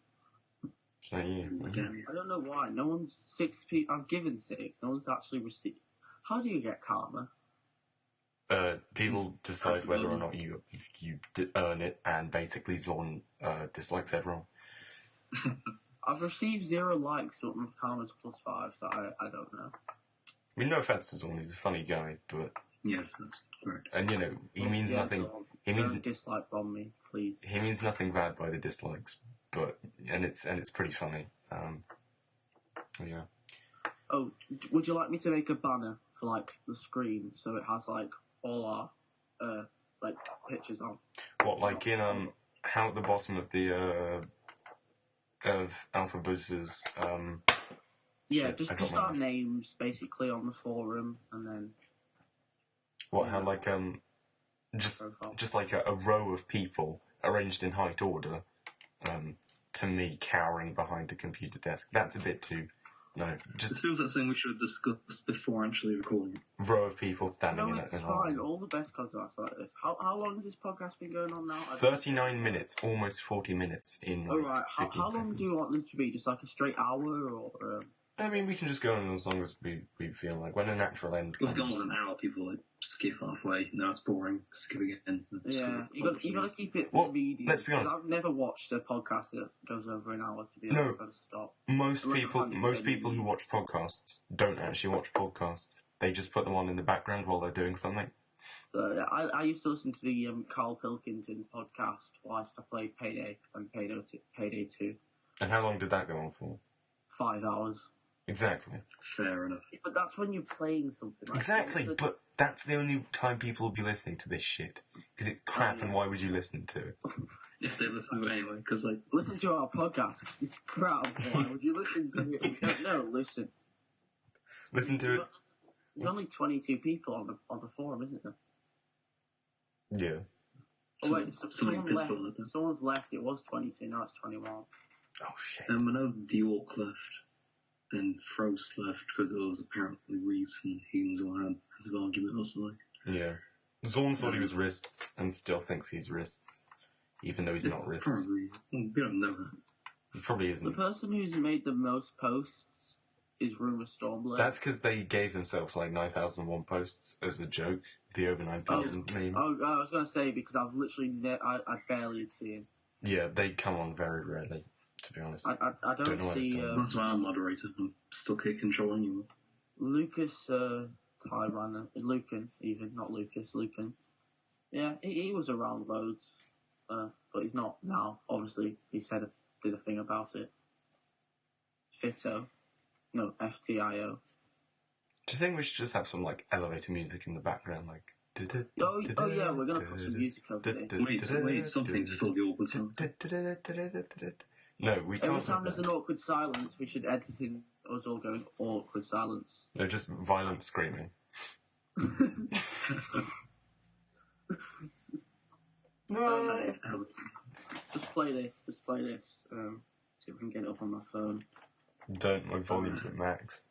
So yeah. Again, I don't know why. No one's 6 people. I've given 6. No one's actually received. How do you get karma? People decide whether or not you earn it, and basically Zorn dislikes everyone. I've received 0 likes, but my karma's +5, so I don't know. I mean, no offense to Zorn, he's a funny guy, but yes, that's correct. and you know he means Yeah, nothing. so He don't means dislike bomb me, please. he means nothing bad by the dislikes, but and it's pretty funny. Yeah. Oh, would you like me to make a banner for the screen so it has all our pictures on? What, like in how at the bottom of the of Alpha Buzz's Yeah, shit, I got just my our knife. names basically on the forum, and then What, how like profile. just like a row of people arranged in height order, to me cowering behind a computer desk. That's a bit too It just feels like something we should have discussed before actually recording. row of people standing No, in it's an fine. aisle. All the best podcasts are like this. How long has this podcast been going on now? 39 minutes, almost 40 minutes in All like right. 15 How long seconds. do you want them to be? Just a straight hour, or I mean, we can just go on as long as we feel like. When a natural end We've gone comes. an hour, people skip halfway. No, it's boring. Skip again. yeah? You got to keep it Well, medium. let's be honest. 'Cause I've never watched a podcast that goes over an hour. To be No. honest, I just stop. Most Like people 100% who watch podcasts don't actually watch podcasts. They just put them on in the background while they're doing something. So, yeah, I used to listen to the Carl Pilkington podcast whilst I played Payday and Payday 2. And how long did that go on for? 5 hours. Exactly. Fair enough. But that's when you're playing something. Right? Exactly, So- but that's the only time people will be listening to this shit. Because it's crap, yeah. and why would you listen to it? If they listen to it anyway, because listen to our podcast because it's crap. Why would you listen to it? We don't know. Listen. Listen to it. There's only 22 people on the forum, isn't there? Yeah. Oh wait, something someone left. pissed off. Someone's left. It was 22. Now it's 21. Oh, shit. I know Diork left, then Frost left because it was apparently recent. He had his argument or something. Yeah. Zorn thought he was wrists, and still thinks he's wrists. Even though he's not wrists. Probably. We don't know that. He probably The isn't. person who's made the most posts is Rumour Stormblade. That's because they gave themselves like 9,001 posts as a joke. The over 9,000 meme. Oh, I was going to say, because I've literally I barely see him. Yeah, they come on very rarely, to be honest. I don't know what it's see doing. That's why I'm moderator. I'm stuck here controlling you. Lucas Tyran, Lucan even, not Lucas, Lucan. Yeah, he was around loads, but he's not now. Obviously, he did a thing about it. FTIO. Do you think we should just have some like elevator music in the background, like? Oh yeah, we're gonna put some music over this. Wait, something to fill the awkward silence. No, we can't. Every time have there's that. an awkward silence, we should edit in us all going awkward silence. No, just violent screaming. No. Just play this. See if we can get it up on my phone. Don't. My volume's at max.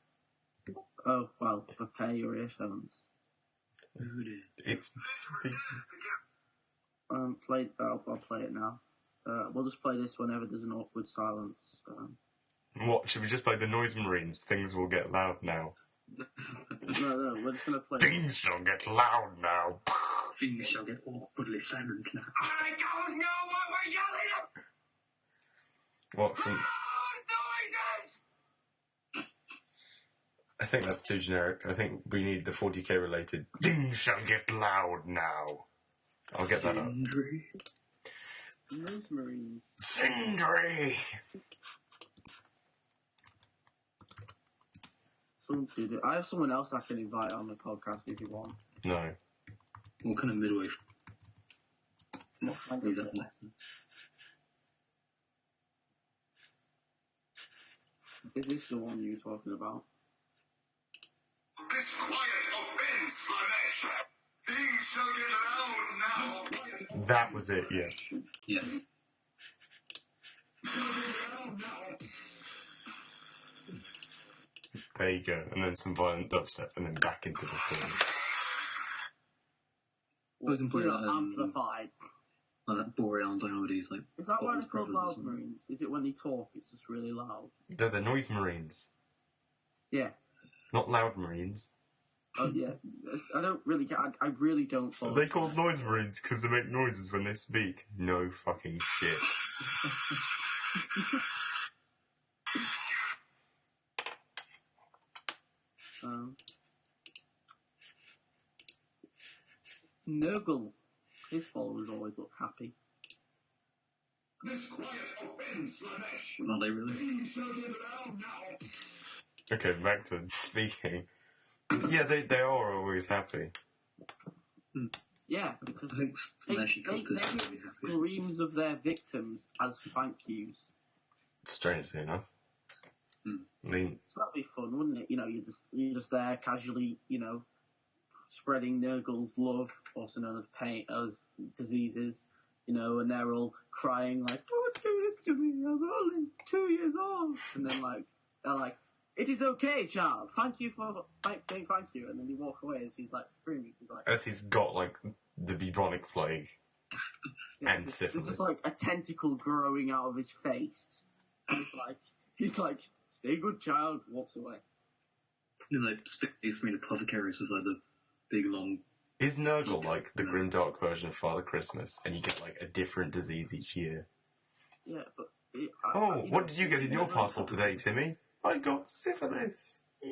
Oh well, prepare your earphones. It's. I'll play it now. We'll just play this whenever there's an awkward silence. What? Should we just play the Noise Marines? Things will get loud now. No, we're just gonna play. Things shall get loud now. Things shall get awkwardly silent now. I don't know what we're yelling at! What from? Noises! I think that's too generic. I think we need the 40k related. Things shall get loud now. I'll get that up. Noise Marines. Sindri! I have someone else I can invite on the podcast if you want. No. What kind of midway? Leave that left. Is this the one you were talking about? Disquiet offense, Slanesh! Things shall get loud now! That was it, yeah. Yeah. There you go. And then some violent dubstep, and then back into the thing. We can play that, amplified. Like that Boreal Diodes, like. Is that why Boris they're called Brothers or loud something. marines? Is it when they talk, it's just really loud? They're the Noise Marines. Yeah. Not Loud Marines. Oh yeah. I don't really get. I really don't. Are they called Noise Marines because they make noises when they speak? No fucking shit. Nurgle. His followers always look happy. Disquiet offense, Slanesh! Are they really? Things shall get loud now! Okay, back to speaking. Yeah, they are always happy. Yeah, because I think they Slanesh got give this really happy. screams of their victims as thank yous. Strangely enough. I mean, So that'd be fun, wouldn't it? You know, you're just there casually, spreading Nurgle's love, also known as pain, as diseases, and they're all crying like, "Don't do this to me! I'm only 2 years old." And then they're like, "It is okay, child. Thank you for saying thank you." And then they walk away as he's like screaming. He's like, as he's got like the bubonic plague and there's syphilis. just like a tentacle growing out of his face, and he's like, "Stay good, child." Walks away. Like Space Marine apothecaries with like the big long. Is Nurgle like the grimdark version of Father Christmas, and you get like a different disease each year? Yeah, but What did you get in your parcel today, Timmy? I got syphilis. Yay!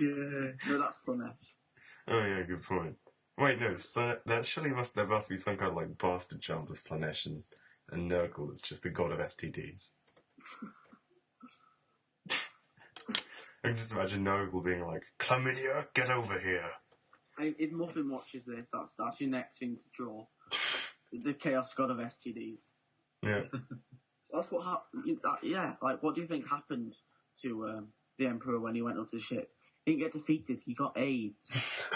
Yeah. No, that's Slanesh. Oh yeah, good point. Wait, no, that surely there must be some kind of like bastard child of Slanesh and Nurgle that's just the god of STDs. I can just imagine Nurgle being like, "Chlamydia, get over here." If Muffin watches this, that's your next thing to draw. The Chaos God of STDs. Yeah. That's what happened. Yeah, like, what do you think happened to the Emperor when he went up to the ship? He didn't get defeated, he got AIDS.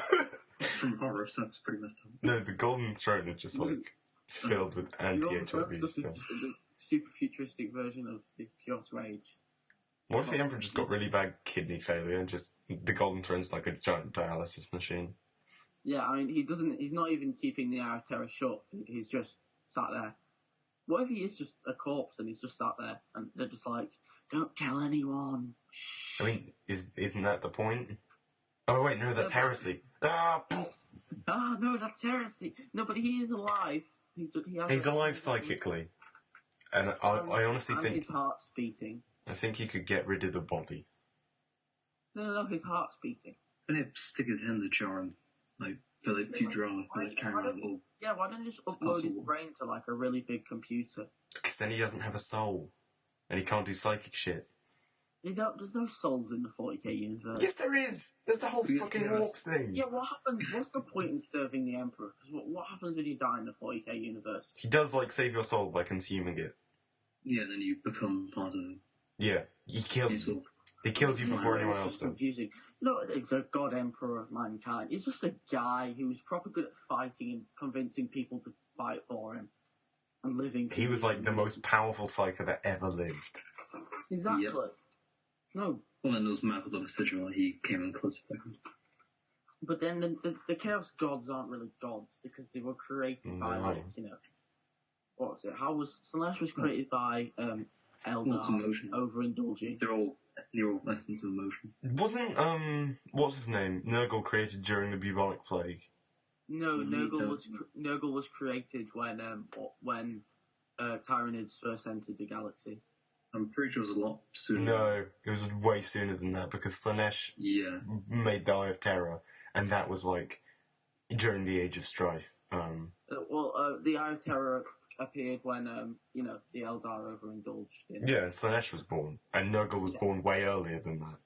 From Horus, that's pretty messed up. No, the Golden Throne is just like filled with anti-HIV That's stuff. the super futuristic version of the Kyoto Age. What if the Emperor just got really bad kidney failure and just the Golden Throne's like a giant dialysis machine? Yeah, I mean, he's not even keeping the Eye of Terror shut. He's just sat there. What if he is just a corpse and he's just sat there and they're just like, "Don't tell anyone." I mean, isn't that the point? Oh wait, no, that's heresy. Ah, no, that's heresy. No, but he is alive. he's alive psychically, and I honestly and think his heart's beating. I think you could get rid of the body. No, his heart's beating. And he'd stick his hand in the jar and like fill it futurama and carry around a little. Yeah, why don't you just upload his brain to like a really big computer? Because then he doesn't have a soul, and he can't do psychic shit. There's no souls in the 40k universe. Yes, there is. There's the whole fucking warp thing. Yeah, what happens? What's the point in serving the Emperor? Because what happens when you die in the 40k universe? He does like save your soul by consuming it. Yeah, then you become part of him. Yeah, he kills you. He kills you before anyone else does. Confusing. No, it's a god emperor of mankind. He's just a guy who's proper good at fighting and convincing people to fight for him and living. He was like the most powerful psyker that ever lived. Exactly. Yep. No. Well, then there was Marvel of a Sigil, he came in close to him. But then the Chaos Gods aren't really gods because they were created by, like, you know, what was it? Slanesh was created by Eldar overindulging. They're all essence of emotion. Wasn't what's his name? Nurgle created during the bubonic plague. No, Nurgle was created when Tyranids first entered the galaxy. I'm pretty sure it was a lot sooner. No, it was way sooner than that because Slanesh made the Eye of Terror, and that was like during the Age of Strife. The Eye of Terror appeared when the Eldar overindulged. Yeah, and Slanesh was born, and Nurgle was born way earlier than that.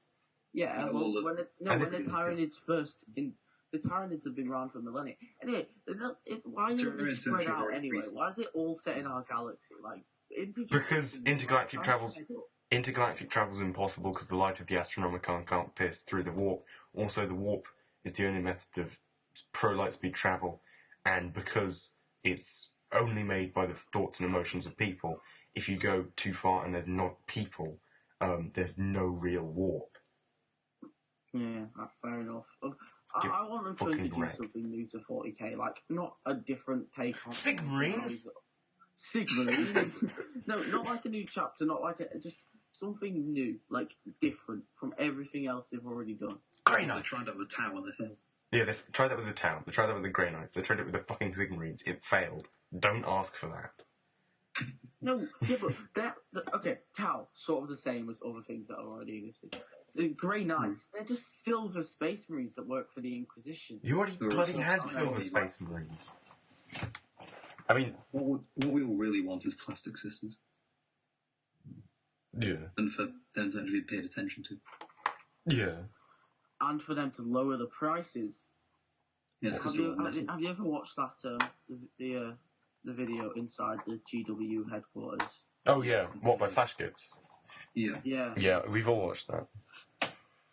Yeah, when the Tyranids first the Tyranids have been around for millennia. Anyway, why is it spread out anyway? Why is it all set in our galaxy? Like, because intergalactic travel's impossible because the light of the Astronomicon can't pierce through the warp. Also, the warp is the only method of pro-light speed travel, and because it's only made by the thoughts and emotions of people, if you go too far and there's not people, there's no real warp. Yeah, that's fair enough. I want them to introduce something new to 40k, like not a different take on Sigmarines. No, not like a new chapter, not like just something new, like different from everything else they've already done. Grey Knights. They tried that with the Tau, they failed. Yeah, they tried that with the Tau. They tried that with the Grey Knights. They tried it with the fucking Sigmarines. It failed. Don't ask for that. No, yeah, but okay, Tau, sort of the same as other things that are already existed. The Grey Knights, they're just silver space marines that work for the Inquisition. You already bloody had silver space marines. I mean, what we all really want is plastic sisters. Yeah. And for them to actually be paid attention to. Yeah. And for them to lower the prices. Yes, have you ever watched that the video inside the GW headquarters? Oh yeah, what, by Flash Kids? Yeah. Yeah, we've all watched that.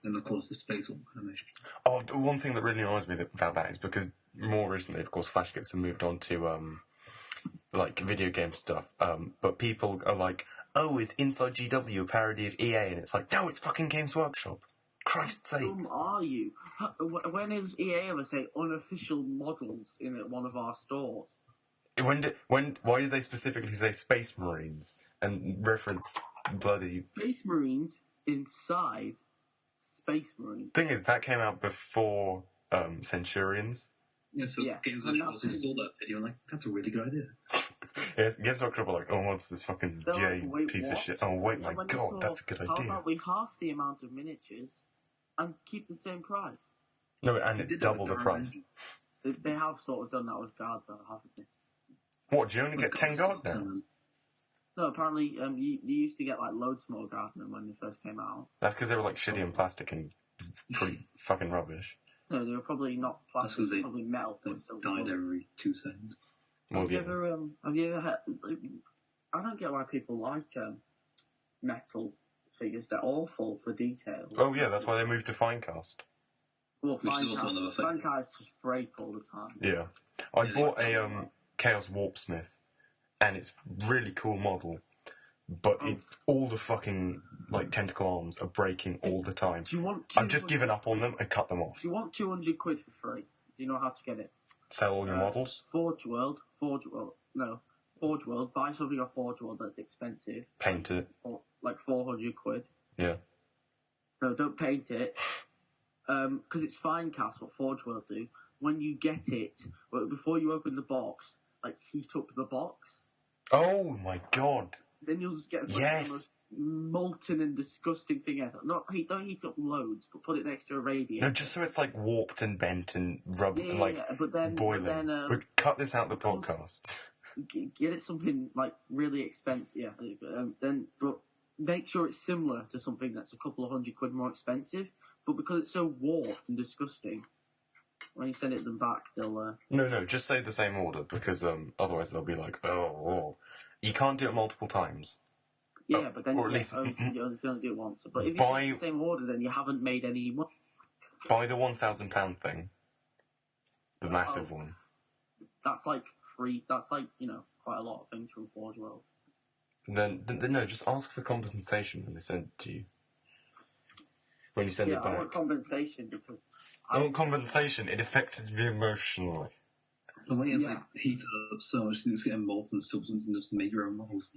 And of course the space animation. Oh, one thing that really annoys me about that is because more recently, of course, Flash Kids have moved on to like video game stuff. But people are like, oh, is Inside GW a parody of EA? And it's like, no, it's fucking Games Workshop. Christ's sake. Who are you? When is EA ever say unofficial models in one of our stores? Why did they specifically say Space Marines and reference bloody Space Marines inside Space Marines? Thing is, that came out before Centurions. Yeah, so Games Workshop installed that video and like, that's a really good idea. Yeah, Games Workshop were like, oh, what's this fucking piece of shit? Oh, wait, my god, that's a good idea. How about we half the amount of miniatures and keep the same price? No, and it's double the price. They have sort of done that with Guard, though, haven't they? What, do you only get 10 Guard now? No, apparently you used to get like loads more Guardmen when they first came out. That's because they were like shitty and plastic and pretty fucking rubbish. No, they were probably not plastic, they probably metal. They died every 2 seconds. Have you ever had... I don't get why people like metal figures. They're awful for detail. Oh yeah, that's why they moved to Finecast. Well, Finecast just break all the time. Yeah. I bought a Chaos Warpsmith, and it's really cool model, but all the fucking like tentacle arms are breaking all the time. I've just given up on them and cut them off. Do you want 200 quid for free? Do you know how to get it? Sell all your models? Forge World, buy something off Forge World that's expensive. Paint it. Like 400 quid. Yeah. No, don't paint it. Because it's fine, Cass, what Forge will do. When you get it, before you open the box, like, heat up the box. Oh my god. Then you'll just get the most molten and disgusting thing ever. Don't heat up loads, but put it next to a radiator. No, just so it's like warped and bent and rubbed and like but then, boiling. We cut this out of the podcast. Get it something like really expensive, yeah. But make sure it's similar to something that's a couple of £100 more expensive. But because it's so warped and disgusting, when you send it them back, they'll. No, just say the same order because otherwise they'll be like, oh, you can't do it multiple times. Yeah, but then or at least you can only do it once. But if you say the same order, then you haven't made any money. Buy the £1,000 thing, the massive one. That's like free. That's like quite a lot of things from Forge World. Then no, just ask for compensation when they send it to you. When you send it back. I want compensation because. I want compensation. It affected me emotionally. The way it's like heated up so much, you just get a molten substance and just make your own models.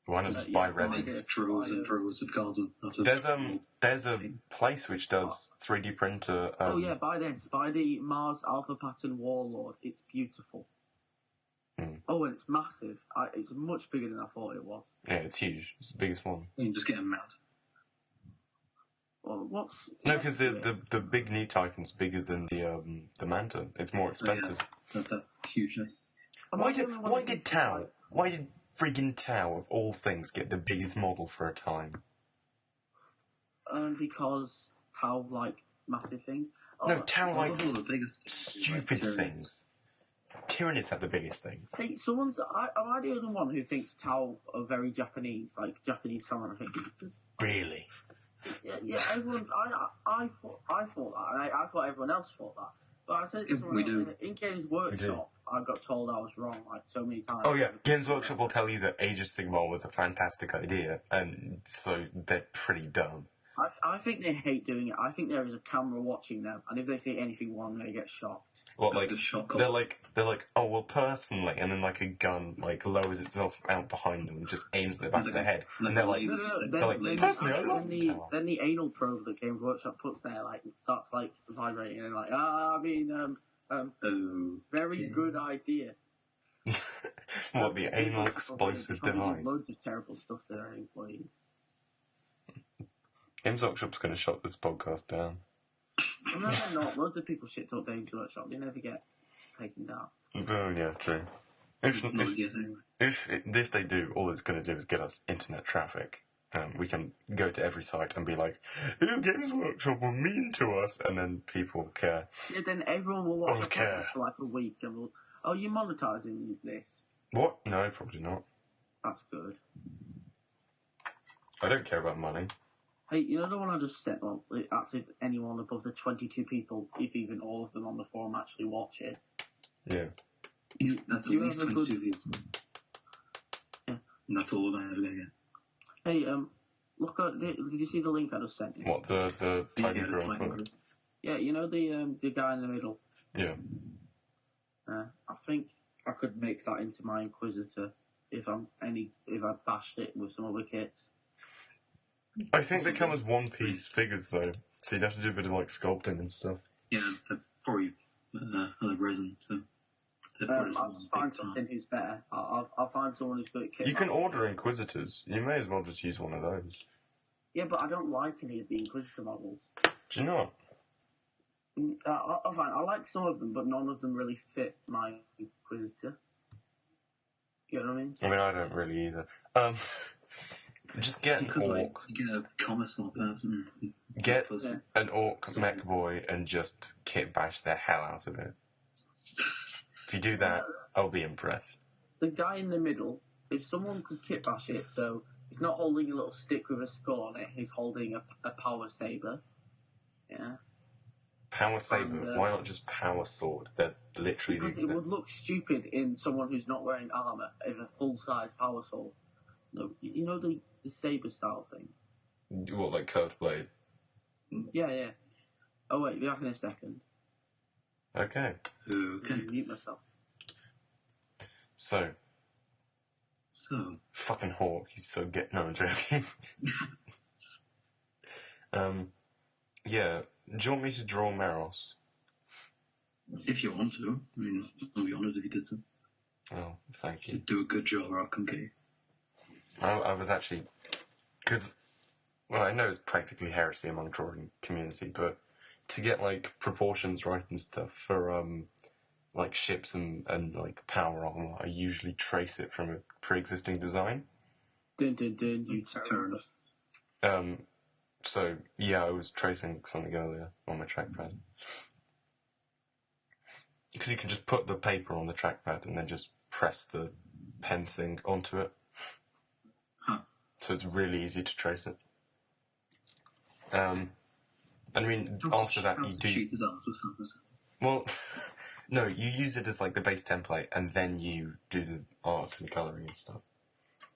Why not just buy resin? Droves and droves of cards. There's a place which does 3D printer. Buy this. Buy the Mars Alpha Pattern Warlord. It's beautiful. Oh, and it's massive. It's much bigger than I thought it was. Yeah, it's huge. It's the biggest one. You can just get a mount. Well, no, because the big new Titan's bigger than the Manta. It's more expensive. That's huge. Why did friggin' Tau of all things get the biggest model for a time? Because Tau like massive things. No, Tau like the biggest stupid things. Tyranids have the biggest things. Hey, am I the only one who thinks Tau are very Japanese, like Japanese samurai thinking? Really? Yeah. Everyone. I thought that, and I thought everyone else thought that. But I said to someone in Games Workshop, I got told I was wrong like so many times. Oh yeah, Games Workshop will tell you that Age of Sigmar was a fantastic idea, and so they're pretty dumb. I think they hate doing it. I think there is a camera watching them, and if they say anything wrong, they get shot. What, like, they're like, oh, well, personally, and then, like, a gun, like, lowers itself out behind them and just aims at the back of their head. And they're like, personally, I love then the anal probe that Games Workshop puts there, like, it starts, like, vibrating, and like, very good idea. What, the anal explosive device? Loads of terrible stuff to their employees. Games Workshop's going to shut this podcast down. No, they're not. Loads of people shit talk Games Workshop. They never get taken down. Oh, yeah, true. If they do, all it's going to do is get us internet traffic. We can go to every site and be like, Games Workshop were mean to us, and then people care. Yeah, then everyone will watch the podcast for like a week and will, you're monetising this? What? No, probably not. That's good. I don't care about money. Hey, you know the one I just said? Well, that's if anyone above the 22 people, if even all of them on the forum actually watch it. Yeah. That's at least 22 views. Yeah. And that's all I'm ever going to get. Hey, look at, did you see the link I just sent you? What, the Titan Girl photo? Yeah, you know the guy in the middle? Yeah. I think I could make that into my Inquisitor if I bashed it with some other kits. I think they come as one-piece figures, though, so you'd have to do a bit of, like, sculpting and stuff. Yeah, they're probably like resin, so... I'll just find something who's better. I'll find someone who's good at kit. You can order Inquisitors. You may as well just use one of those. Yeah, but I don't like any of the Inquisitor models. Do you not? I like some of them, but none of them really fit my Inquisitor. You know what I mean? I mean, I don't really either. Just get an orc. You get a commissar person. Get an orc mech boy and just kit bash the hell out of it. If you do that, I'll be impressed. The guy in the middle, if someone could kit bash it, so he's not holding a little stick with a skull on it, he's holding a power saber. Yeah. Power saber? Why not just power sword? They're literally because these it would look stupid in someone who's not wearing armour if a full-size power sword. No, you know the saber style thing? What, like curved blade? Yeah. Oh wait, be back in a second. Okay. Mute myself. So. Fucking Hawk, he's so No, I'm joking. Yeah. Do you want me to draw Meros? If you want to. I mean, I'll be honoured if you did so. Oh, thank you. Do a good job or I'll come get you. I was actually... Because, well, I know it's practically heresy among drawing community, but to get, like, proportions right and stuff for, like, ships and like, power armor, I usually trace it from a pre-existing design. Dun dun dun, you Fair enough. So, yeah, I was tracing something earlier on my trackpad. Because you can just put the paper on the trackpad and then just press the pen thing onto it. Huh. So it's really easy to trace it. I mean, after that you do... Cheat is out with 5%. Well, no, you use it as, like, the base template, and then you do the art and colouring and stuff.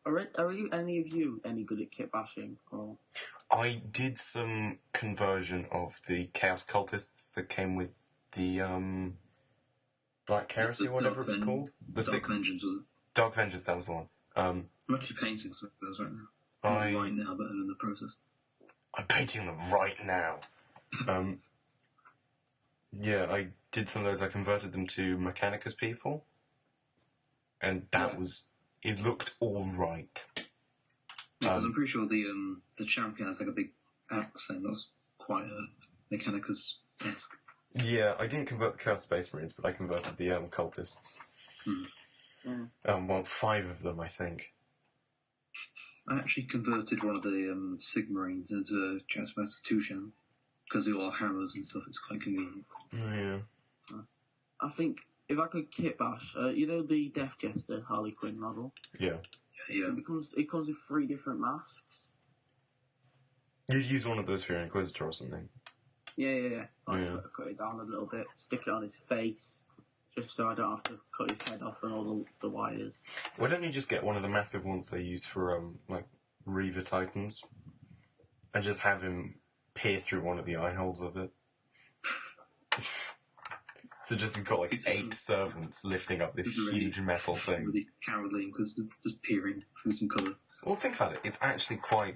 Are you any of you any good at kit bashing? Or I did some conversion of the Chaos Cultists that came with the, Black Heresy or whatever it was called. The Dark Vengeance, was it? Dark Vengeance, that was the one. I'm actually painting some of those right now. Right now, but I'm in the process. I'm painting them right now. Yeah, I did some of those. I converted them to Mechanicus people. And that was... It looked alright. Because I'm pretty sure the champion has like a big axe, and that's quite a Mechanicus-esque. Yeah, I didn't convert the Chaos Space Marines, but I converted the Cultists. Well, 5 of them, I think. I actually converted one of the Sigmarines into a Chaos 2 channel, because they're all hammers and stuff. It's quite convenient. Oh, yeah. I think if I could kit bash, you know the Death Jester Harley Quinn model? Yeah. Yeah. It comes with 3 different masks. You'd use one of those for your Inquisitor or something. Yeah. Cut it down a little bit, stick it on his face, just so I don't have to cut his head off and all the wires. Why don't you just get one of the massive ones they use for, like, Reaver Titans, and just have him peer through one of the eye holes of it? So just got, like, 8 servants lifting up this huge metal thing. Really cowardly, because just peering through some colour. Well, think about it. It's actually quite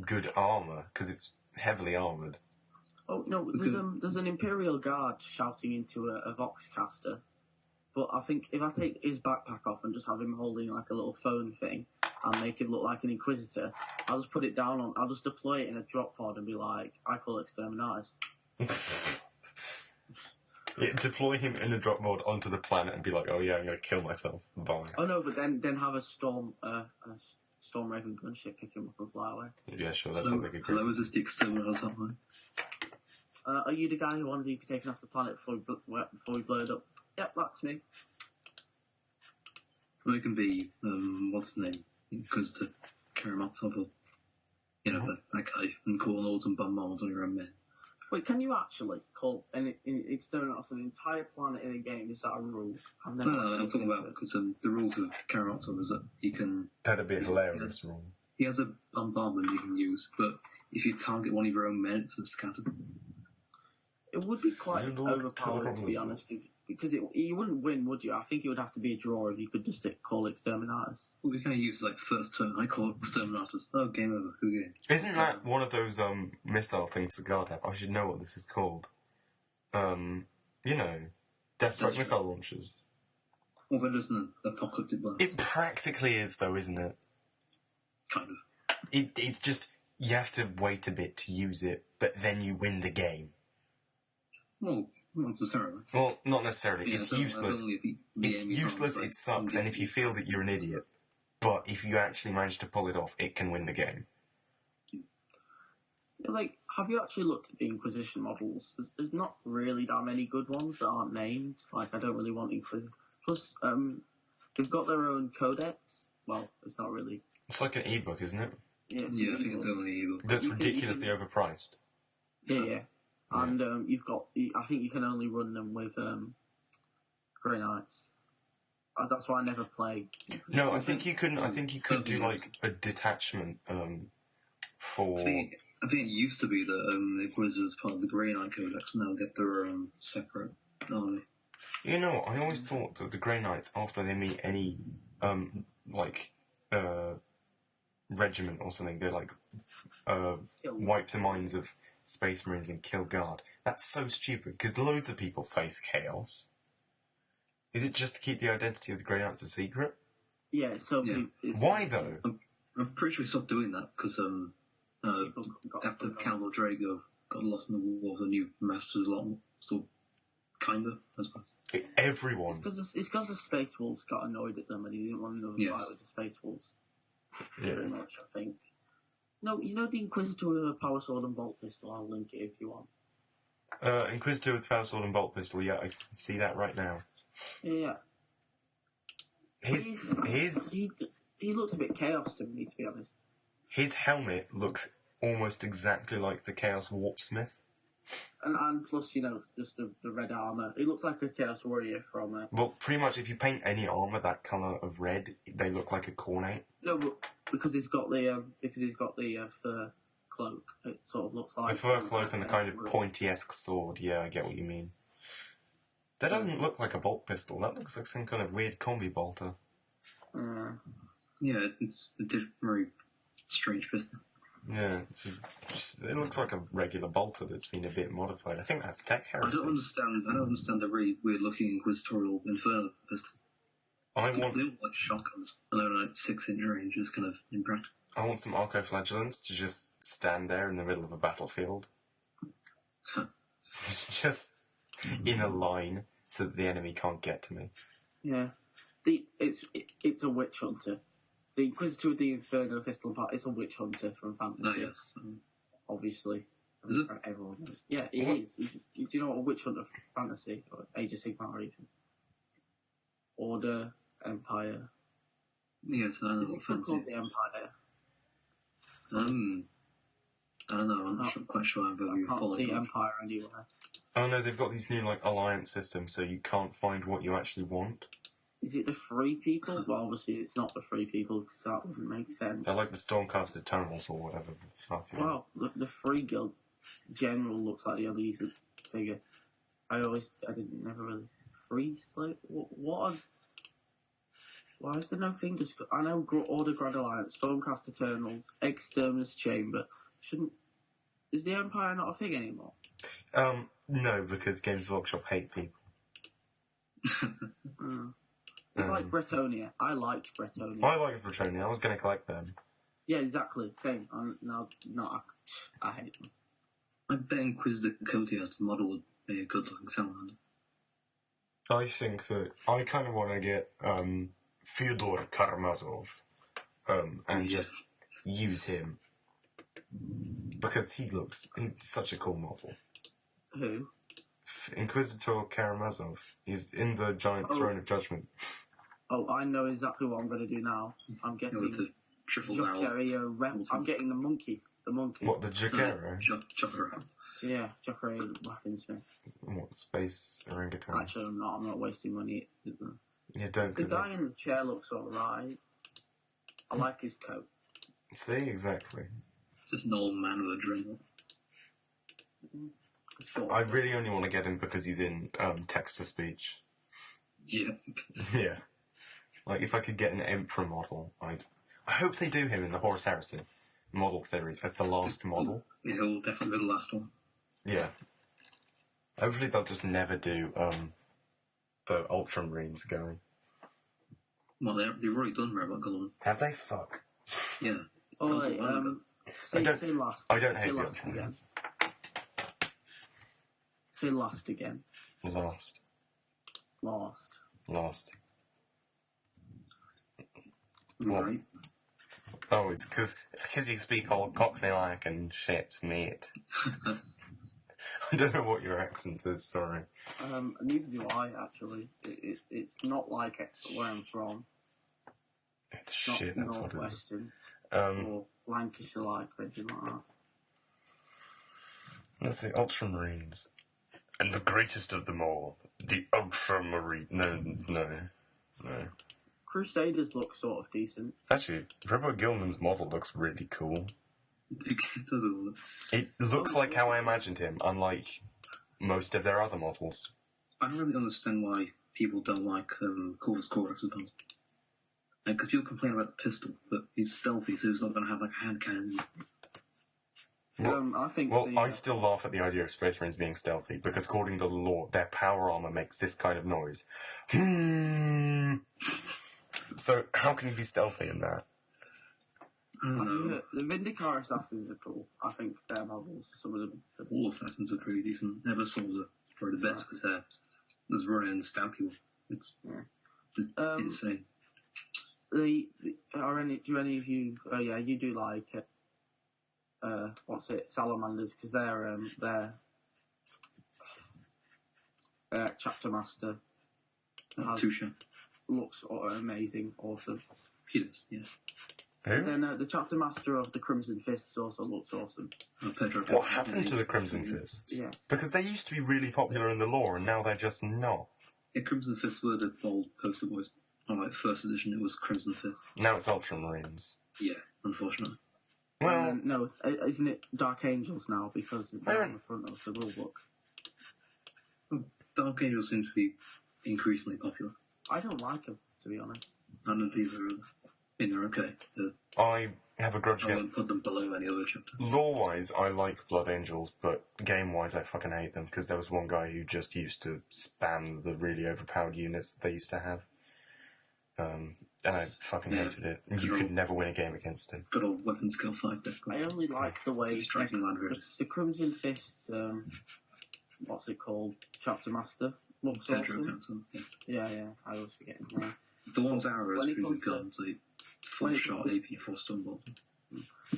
good armour, because it's heavily armoured. Oh, no, there's an Imperial Guard shouting into a Vox caster. But I think if I take his backpack off and just have him holding like a little phone thing and make it look like an Inquisitor, I'll just put it down on... I'll just deploy it in a drop pod and be like, I call it Exterminatus. Yeah, deploy him in a drop mod onto the planet and be like, oh yeah, I'm going to kill myself. Bye. Oh no, but then have a Storm Raven gunship pick him up and fly away. Yeah, sure, that sounds like a great... Hello, is this the Exterminatus hotline? Are you the guy who wanted to be taken off the planet before we blow it up? Yep, that's me. Well, it can be, what's the name? Inquisitor Karamazov, or, you know, that guy, and call an autumn bombard on your own men. Wait, can you actually call Exterminatus an entire planet in a game? Is that a rule? No, I'm talking about, because the rules of Karamazov is that you can... That'd be a hilarious rule. He has a bombardment you can use, but if you target one of your own men, it's scattered. It would be quite overpowered, to be honest, because you wouldn't win, would you? I think it would have to be a draw if you could just call Exterminatus. Well, we kind of use, like, first turn. I call it Exterminatus. Oh, game over. Who game? Isn't that one of those missile things the Guard have? I should know what this is called. You know, Deathstroke missile launchers. Well, but isn't an apocalyptic blast? It practically is, though, isn't it? Kind of. It's just, you have to wait a bit to use it, but then you win the game. Well, not necessarily. Well, not necessarily. Yeah, It's useless. It's useless, it sucks, and if you feel that you're an idiot. But if you actually manage to pull it off, it can win the game. Like, have you actually looked at the Inquisition models? There's not really that many good ones that aren't named. Like, I don't really want Inquisition. Plus, they've got their own codex. Well, it's not really. It's like an ebook, isn't it? Yeah, I think it's only ebook. That's ridiculously overpriced. Yeah. And you've got. I think you can only run them with Grey Knights. That's why I never play. No, I think you can. I think you could do like a detachment for. I think it used to be that the Inquisitors part of the Grey Knight Codex now get their own separate army. You know, I always thought that the Grey Knights, after they meet any regiment or something. They like Kill. wipe the minds of Space Marines and kill guard. That's so stupid because loads of people face chaos. Is it just to keep the identity of the Grey Knights a secret? Yeah, so Yeah. Why though? I'm pretty sure we stopped doing that because people got after Cal Drago got lost in the war, the new masters a lot more, so kinda, I suppose. Everyone. It's because the Space Wolves got annoyed at them and he didn't want another Yes. fight with the Space Wolves. Yeah. Pretty much, I think. No, you know the Inquisitor with a power sword and bolt pistol? I'll link it if you want. Inquisitor with power sword and bolt pistol. Yeah, I can see that right now. Yeah. His He looks a bit chaos to me, to be honest. his helmet looks almost exactly like the Chaos Warpsmith. And plus, you know, just the red armour. He looks like a Chaos Warrior from... Well, pretty much if you paint any armour that colour of red, they look like a Khornate. No, but because he's got the fur cloak, it sort of looks like... The fur cloak and the kind of pointy-esque sword, yeah, I get what you mean. That doesn't look like a bolt pistol, that looks like some kind of weird combi bolter. Yeah, it's a very strange pistol. Yeah, it looks like a regular bolter that's been a bit modified. I think that's tech I heresy. don't understand the really weird-looking Inquisitorial Inferno pistols. I They want look like shotguns, and they're like 6-inch range. It's kind of impractical. I want some Arcoflagellants to just stand there in the middle of a battlefield. Just in a line so that the enemy can't get to me. Yeah. It's a witch hunter. The Inquisitor with the Inferno pistol part is a witch hunter from fantasy. Oh, yes. Obviously. Is it? Everyone knows. Yeah, it What? is. Do you know what a witch hunter from fantasy or Age of Sigmar even? Order, Empire. Yes, I know Is it what still fancy. called the Empire? I don't know. I'm not quite sure whether I you can't follow see it. Empire anywhere. Oh no, they've got these new alliance systems, so you can't find what you actually want. Is it the Free People? Well, obviously it's not the Free People because that wouldn't make sense. They're like the Stormcaster Tunnels or whatever the fuck. Well, the Free Guild general looks like the Elisa figure. I never really freeze. Like, what? Why is there no thing? I know Order Grand Alliance, Stormcast Eternals, Exterminus Chamber. Is the Empire not a thing anymore? No, because Games Workshop hate people. It's like Bretonia. I liked Bretonia. I like Bretonia. I was going to collect them. Yeah, exactly. Same. I hate them. I bet Inquisitor Cody as the model would be a good-looking salamander. I think that I kind of want to get Fyodor Karamazov and just use him because he's such a cool model. Who? Inquisitor Karamazov. He's in the giant Throne of Judgment. Oh, I know exactly what I'm going to do now. I'm With getting the triple barrel. Jokerio. I'm getting the monkey. The monkey. What, the Jacaro? Chopper. Yeah, Jokerio weaponsmith. What, space orangutan? Actually, I'm not wasting money. Yeah, don't. The guy in the chair looks alright. I like his coat. See, exactly. Just an old man with a dreadlock. I really only want to get him because he's in text-to-speech. Yeah. Yeah. Like, if I could get an Emperor model, I hope they do him in the Horus Heresy model series as the last model. Yeah, he'll definitely be the last one. Yeah. Hopefully they'll just never do the Ultramarines going. Well, they've already done Robot Golem. Have they? Fuck. Yeah. Oh, wait, say last. I don't say hate the last again. Ultramarines. Say last again. Last. Right. Oh, it's because you speak all Cockney-like and shit, mate. I don't know what your accent is, sorry. Neither do I, actually. It's not like where I'm from. It's shit, not that's what it is. Northwestern or Lancashire-like, or anything like that. Let's see, Ultramarines. And the greatest of them all, the Ultramarine. No. Crusaders look sort of decent. Actually, Rebel Gilman's model looks really cool. It does all that. It looks like how I imagined him, unlike most of their other models. I don't really understand why people don't like Corvus Core, I suppose. Because people complain about the pistol, but he's stealthy, so he's not going to have like a hand cannon. I think. I still laugh at the idea of Space Marines being stealthy because, according to the lore, their power armor makes this kind of noise. So how can you be stealthy in that? I don't know. The Vindicar assassins are cool. I think their models, some of them. All assassins are pretty decent. Eversouls are probably the best because they're just run in and stab people. It's just insane. Do any of you? Oh yeah, you do like salamanders, because they're chapter master looks amazing, awesome. He does, yes. Then the chapter master of the Crimson Fists also looks awesome. What happened to the Crimson Fists? Yeah. Because they used to be really popular in the lore, and now they're just not. Yeah, Crimson Fists were the bold poster boys. On like first edition, it was Crimson Fists. Now it's Ultramarines. Yeah, unfortunately. Well, no, isn't it Dark Angels now, because they're on the front of the rulebook? Dark Angels seem to be increasingly popular. I don't like them, to be honest. I don't think they're okay. I have a grudge I against... won't put them below any other chapter. Lore-wise, I like Blood Angels, but game-wise, I fucking hate them, because there was one guy who just used to spam the really overpowered units that they used to have. And I fucking hated it. You could never win a game against him. Good old weapon skill 5 deck. I only like the way Striking land raiders. the Crimson Fist, what's it called? Chapter Master looks awesome. Yes. Yeah, I always forget his name. The one's arrows When it through comes the to- guns, like 4-shot AP, 4 stun bolt.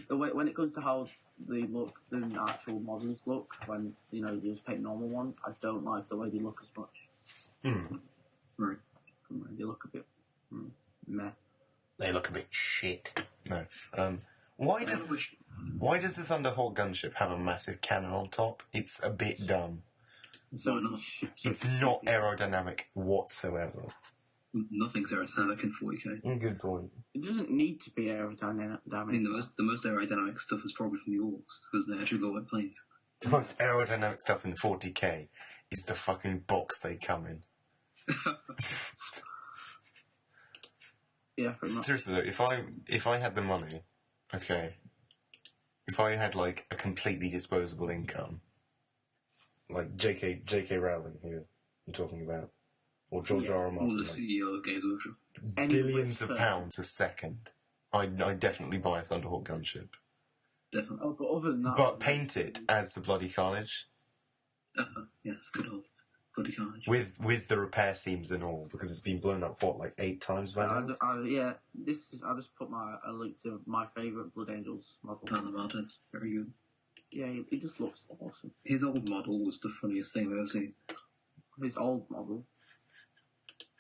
When it comes to how they look, the actual models look, when you just paint normal ones, I don't like the way they look as much. Right. They look a bit meh. They look a bit shit. No. Why does the Thunderhawk gunship have a massive cannon on top? It's a bit dumb. So It's not aerodynamic whatsoever. Nothing's aerodynamic in 40k. Good point. it doesn't need to be aerodynamic. I mean, the most aerodynamic stuff is probably from the Orcs, because they actually go like planes. The most aerodynamic stuff in 40k is the fucking box they come in. Yeah, pretty much. Seriously though, if I had the money, okay, if I had like a completely disposable income, like J.K. Rowling here, I'm talking about, or George R. R. Or Martin, the CEO of Games Workshop. billions of pounds a second, I'd definitely buy a Thunderhawk gunship. Definitely. Oh, but other than that, But paint it as the Bloody Carnage, Yes, good old Bloody Carnage. with the repair seams and all, because it's been blown up, like 8 times by now? I just put a link to my favourite Blood Angels model. And the Martins, very good. Yeah, he just looks awesome. His old model was the funniest thing I've ever seen. His old model.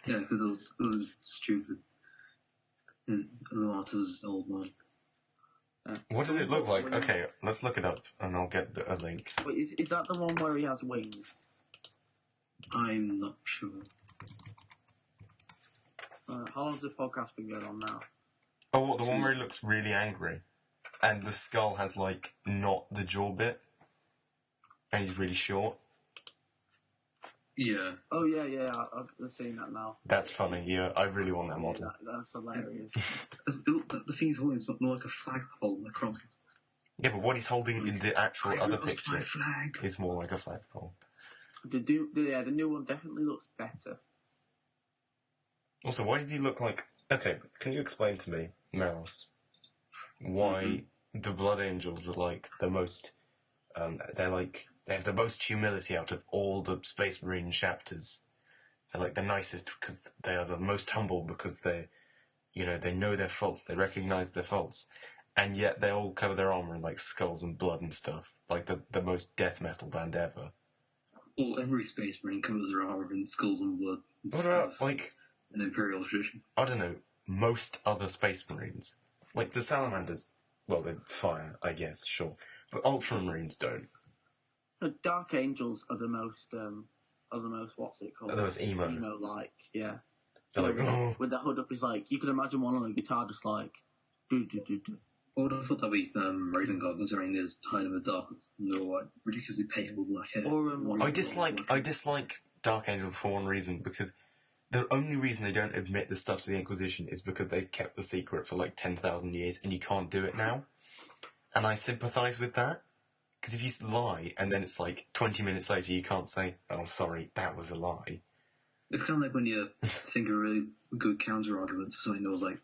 Yeah, because it was stupid. The Martins' old model. What did it look like? Okay, let's look it up, and I'll get a link. Wait, is that the one where he has wings? I'm not sure. How long's the podcast been going on now? Oh, what, the one where he looks really angry? And the skull has, like, not the jaw bit? And he's really short? Yeah. Oh, yeah, I've seen that now. That's funny, yeah. I really want that model. That's hilarious. The thing he's holding is more like a flagpole across. Yeah, but what he's holding in the actual other lost my picture flag. is more like a flagpole. The new one definitely looks better. Also, why did he look like... Okay, can you explain to me, Mouse, why the Blood Angels are, like, the most... They have the most humility out of all the Space Marine chapters. They're, like, the nicest because they are the most humble because they know their faults, they recognise their faults. And yet they all cover their armour in, like, skulls and blood and stuff. Like, the most death metal band ever. Well, every Space Marine covers their armor in skulls and blood. What about, like... An Imperial tradition. I don't know, most other Space Marines. Like, the Salamanders, well, they fire, I guess, sure. But Ultramarines don't. The Dark Angels are the most, what's it called? That was emo. Emo-like, yeah. They're like, oh. With the hood up, is like, you can imagine one on a guitar just like, do-do-do-do. I would have thought that we Raiden God considering there's hide in the darkness and they're all like ridiculously pale with black hair. Or, I dislike Dark Angel for one reason, because the only reason they don't admit the stuff to the Inquisition is because they've kept the secret for like 10,000 years, and you can't do it now. And I sympathise with that. Because if you lie, and then it's like 20 minutes later you can't say, oh, sorry, that was a lie. It's kind of like when you think of a really good counter-argument to something that was like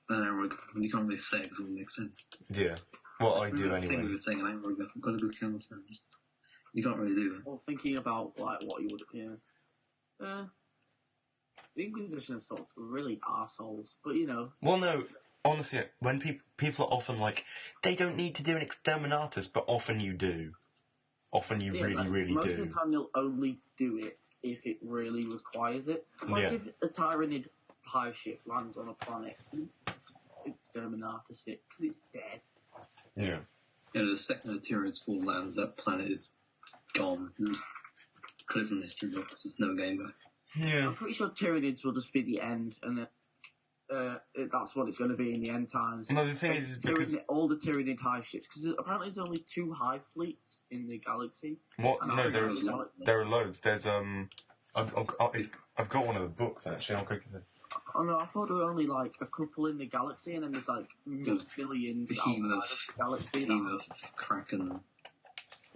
an hour ago, and you can't really say it because it wouldn't make sense. Yeah. Well, I do I think anyway. we were saying an hour ago, I've got a good counter stand. You can't really do it. Well, thinking about like what you would the Inquisition are sort of really arseholes, but you know. Well, no, honestly, when people are often like, they don't need to do an exterminatus, but often you do. Often you really most do. Most of the time you'll only do it if it really requires it. Like if a Tyranid hive ship lands on a planet, it's exterminatus it, because it's dead. Yeah. The second the Tyranids fall lands, that planet is gone. Just cut it from the history books. There's no game back. Yeah. I'm pretty sure Tyranids will just be the end, and that's what it's going to be in the end times. No, the thing is because all the Tyranid hive ships, because apparently there's only 2 hive fleets in the galaxy. What? No, there are loads. There's I've got one of the books actually. I'll quickly. Oh no, I thought there were only like a couple in the galaxy, and then there's like billions outside of the galaxy. Behemoth, Kraken,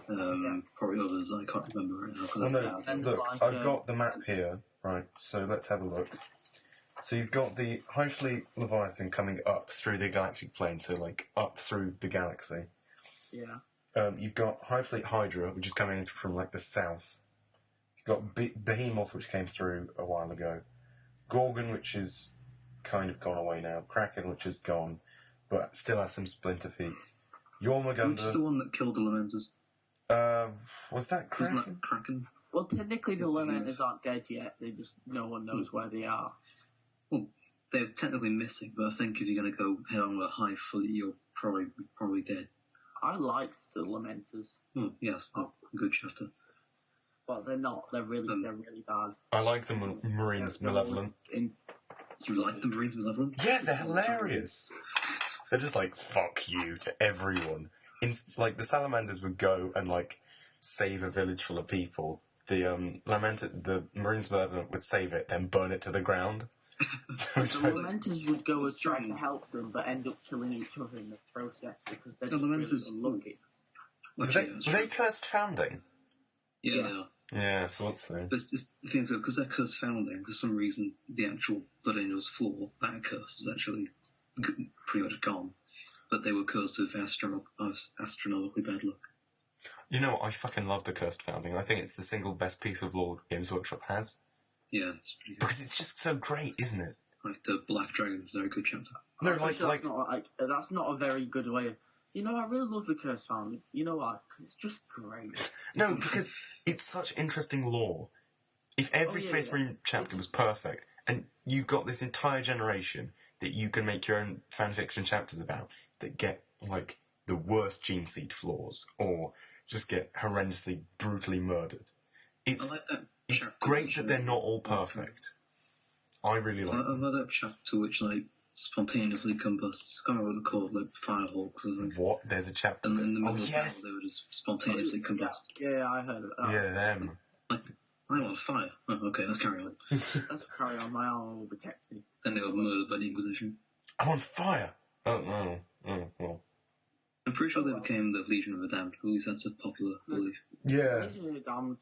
probably others. I can't remember right now. Well, no, look, like, I've got the map here. Right, so let's have a look. So you've got the Hive Fleet Leviathan coming up through the galactic plane, so like up through the galaxy. Yeah. You've got Hive Fleet Hydra, which is coming in from like the south. You've got Behemoth, which came through a while ago. Gorgon, which is kind of gone away now. Kraken, which is gone, but still has some splinter feats. Jormungandr. Which is the one that killed the Lamenters? Was that Kraken? Wasn't that Kraken? Well, technically the Lamenters aren't dead yet. They just no one knows where they are. Well, they're technically missing, but I think if you're going to go head on with a Hive Fleet, you're probably dead. I liked the Lamenters. Oh, yes, they're a good chapter. But they're not. They're really bad. I like the Marines Malevolent. You like the Marines Malevolent? Yeah, they're hilarious. They're just like, fuck you to everyone. Like, the Salamanders would go and, like, save a village full of people. The Marines Malevolent would save it, then burn it to the ground. The Lamenters would go and try to help them, but end up killing each other in the process because they're just really unlucky. Were they cursed founding? Yeah. Yes. Yeah, I thought so. But the thing is, because they're cursed founding, for some reason, the actual Blood Angels floor, that curse is actually pretty much gone. But they were cursed with astronomically bad luck. You know what? I fucking love the Cursed Founding. I think it's the single best piece of lore Games Workshop has. Yeah, it's pretty good. Because it's just so great, isn't it? Like, the Black Dragon is a very good chapter. No, that's not a very good way of... You know, I really love the Cursed Founding. You know why? Because it's just great. No, because it's such interesting lore. If every Space Marine chapter was perfect, and you got this entire generation that you can make your own fanfiction chapters about, that get, like, the worst gene seed flaws, or just get horrendously, brutally murdered. It's great that they're not all perfect. I really like I love that chapter which, like, spontaneously combusts. I can't remember what they're called, like Firehawks or something. What? There's a chapter. And in the middle of the battle, they would just spontaneously combust. Yeah, I heard of that. Yeah, them. Like, I want fire. Oh, okay, let's carry on. Let's carry on. My armor will protect me. Then they were murdered by the Inquisition. I'm on fire! Oh, no. Oh, well. I'm pretty sure they became the Legion of the Damned. At least that's a popular belief. Yeah. The Legion of the Damned,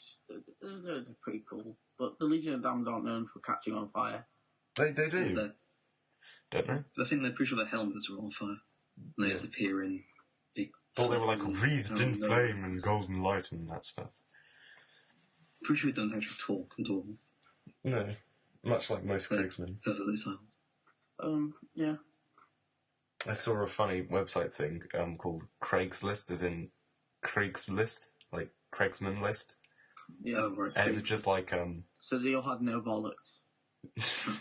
they're pretty cool. But the Legion of the Damned aren't known for catching on fire. They do. Don't they? I think they're pretty sure their helmets are on fire. And they disappear in big... Thought they were like wreathed in flame and golden light and that stuff. Pretty sure they don't actually talk at all. No. Much like most Kriegsmen. Perfectly silent. Yeah. I saw a funny website thing called Craigslist, as in Kriegslist, like Craigsman list. Yeah. Oh, right. And it was just like... So they all had no bollocks.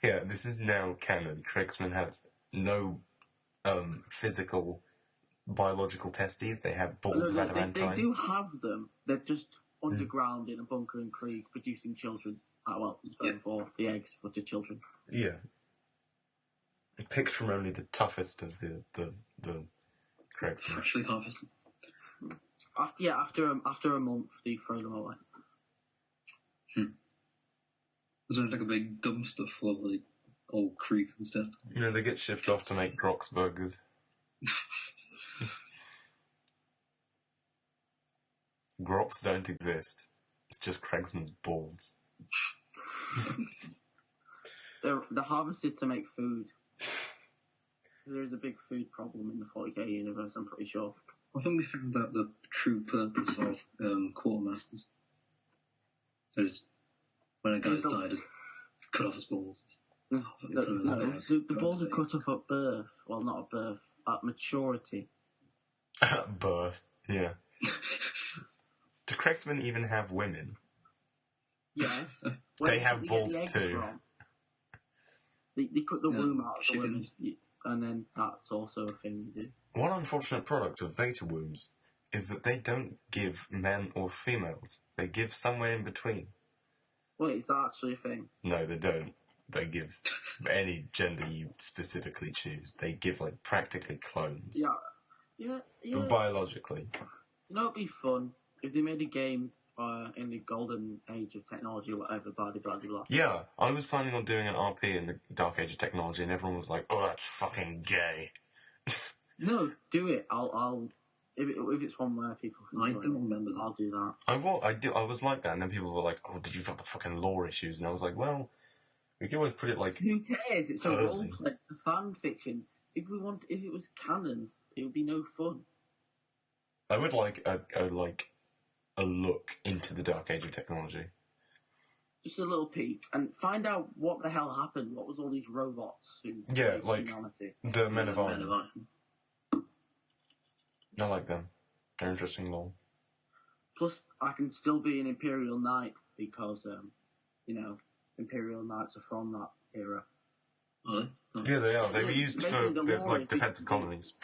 Yeah, this is now canon. Craigsmen have no physical, biological testes. They have balls of adamantine. They do have them. They're just underground in a bunker in Krieg producing children. Well, it's better for the eggs for the children. Yeah. Picked from only the toughest of the Craigsmen. Freshly harvested. After a month, they throw them away. There's like a big dumpster full of like old creeks and stuff. You know, they get shipped off to make Grox burgers. Grox don't exist. It's just Craigsman's balls. They're harvested to make food. There's a big food problem in the 40k universe, I'm pretty sure. I think we found out the true purpose of quartermasters. There's when a guy's died, just cut off his balls. No, the balls are cut off at birth. Well, not at birth, at maturity. At birth, yeah. Do Craigsmen even have women? Yes. They have balls too. They cut the womb out of the women, and then that's also a thing you do. One unfortunate product of Veta wombs is that they don't give men or females. They give somewhere in between. Wait, is that actually a thing? No, they don't. They give any gender you specifically choose. They give, like, practically clones. Yeah. But biologically. You know, it'd be fun if they made a game in the golden age of technology or whatever, blah, blah, blah, blah. Yeah, I was planning on doing an RP in the dark age of technology, and everyone was like, "Oh, that's fucking gay." No, do it. I'll. If it's one where people can I don't remember that. I'll do that. I was like that, and then people were like, "Oh, did you got the fucking lore issues?" And I was like, "Well, we can always put it like." Who cares? It's a role play. It's a fan fiction. If it was canon, it would be no fun. I would like a look into the dark age of technology. Just a little peek and find out what the hell happened. What was all these robots who like humanity? The Men of Iron. I like them. They're interesting lore. Plus, I can still be an Imperial Knight because, Imperial Knights are from that era. Oh, Yeah, they are. They were Yeah, used basically for the lore is defensive colonies.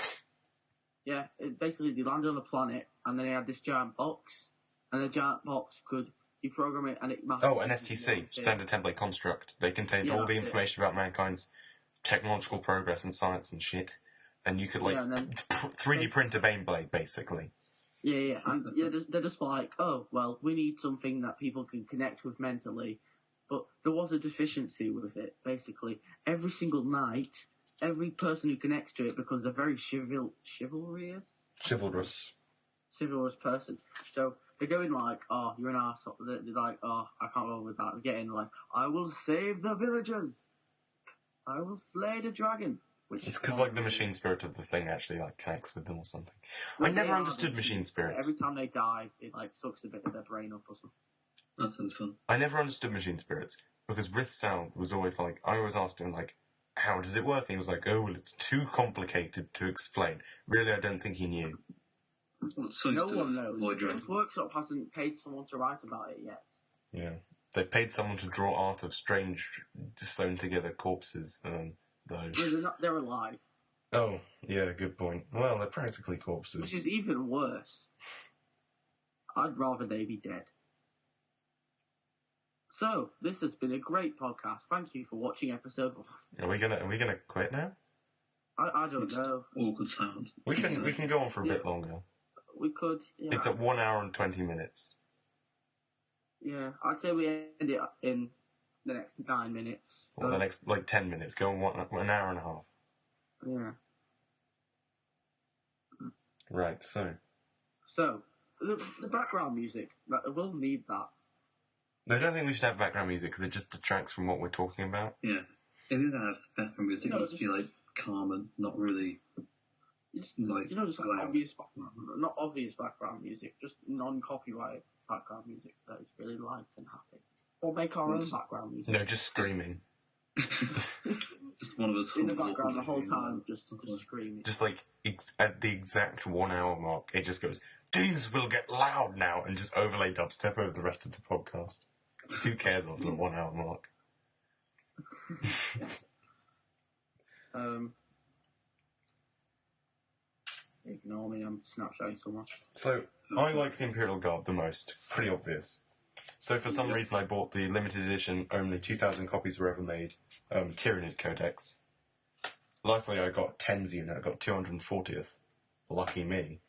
Yeah, basically they landed on a planet and then they had this giant box, and the giant box could you program it and it. Oh, an STC, Standard Template Construct. They contained all the information about mankind's technological progress and science and shit, and you could 3D print a Baneblade basically. Yeah, and they're just like, oh well, we need something that people can connect with mentally, but there was a deficiency with it. Basically, every single night, every person who connects to it becomes a very chivalrous person. So they're going like, oh, you're an arsehole. They're like, oh, I can't go with that. They're getting like, I will save the villagers. I will slay the dragon. It's because like the machine spirit of the thing actually like connects with them or something. I never understood machine spirits. Every time they die, it like sucks a bit of their brain up or something. that sounds fun. I never understood machine spirits because Rith Sound was always like, I always asked him like, how does it work? And he was like, oh, well, it's too complicated to explain. Really, I don't think he knew. No one knows. Games Workshop hasn't paid someone to write about it yet. Yeah. They paid someone to draw art of strange, sewn together corpses, though. Yeah, they're alive. Oh, yeah, good point. Well, they're practically corpses. Which is even worse. I'd rather they be dead. So, this has been a great podcast. Thank you for watching episode 1. Are we gonna quit now? I don't know. Awkward sounds. We can go on for a bit longer. We could. Yeah. It's at 1 hour and 20 minutes. Yeah, I'd say we end it in the next 9 minutes. Or the next 10 minutes. Go on an hour and a half. Yeah. Right. So the background music. We'll need that. I don't think we should have background music because it just detracts from what we're talking about. Yeah. If you have background music, it needs to be like calm and not really. Just obvious, not obvious background music, just non-copyright background music that is really light and happy. Or make our own background music. No, just screaming. Just one of us in the background the whole time, just screaming. Just like at the exact 1 hour mark, it just goes, "Things will get loud now," and just overlay dubstep over the rest of the podcast. Because who cares after the 1 hour mark? Ignore me, I'm snapshotting someone. So, I like the Imperial Guard the most. Pretty obvious. So, for some reason, I bought the limited edition, only 2,000 copies were ever made, Tyrannid Codex. Luckily, I got 10s unit, I got 240th. Lucky me.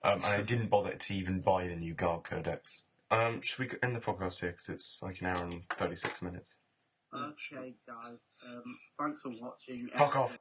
And I didn't bother to even buy the new Guard Codex. Should we end the podcast here? Because it's like an hour and 36 minutes. Okay, guys. Thanks for watching. Fuck off.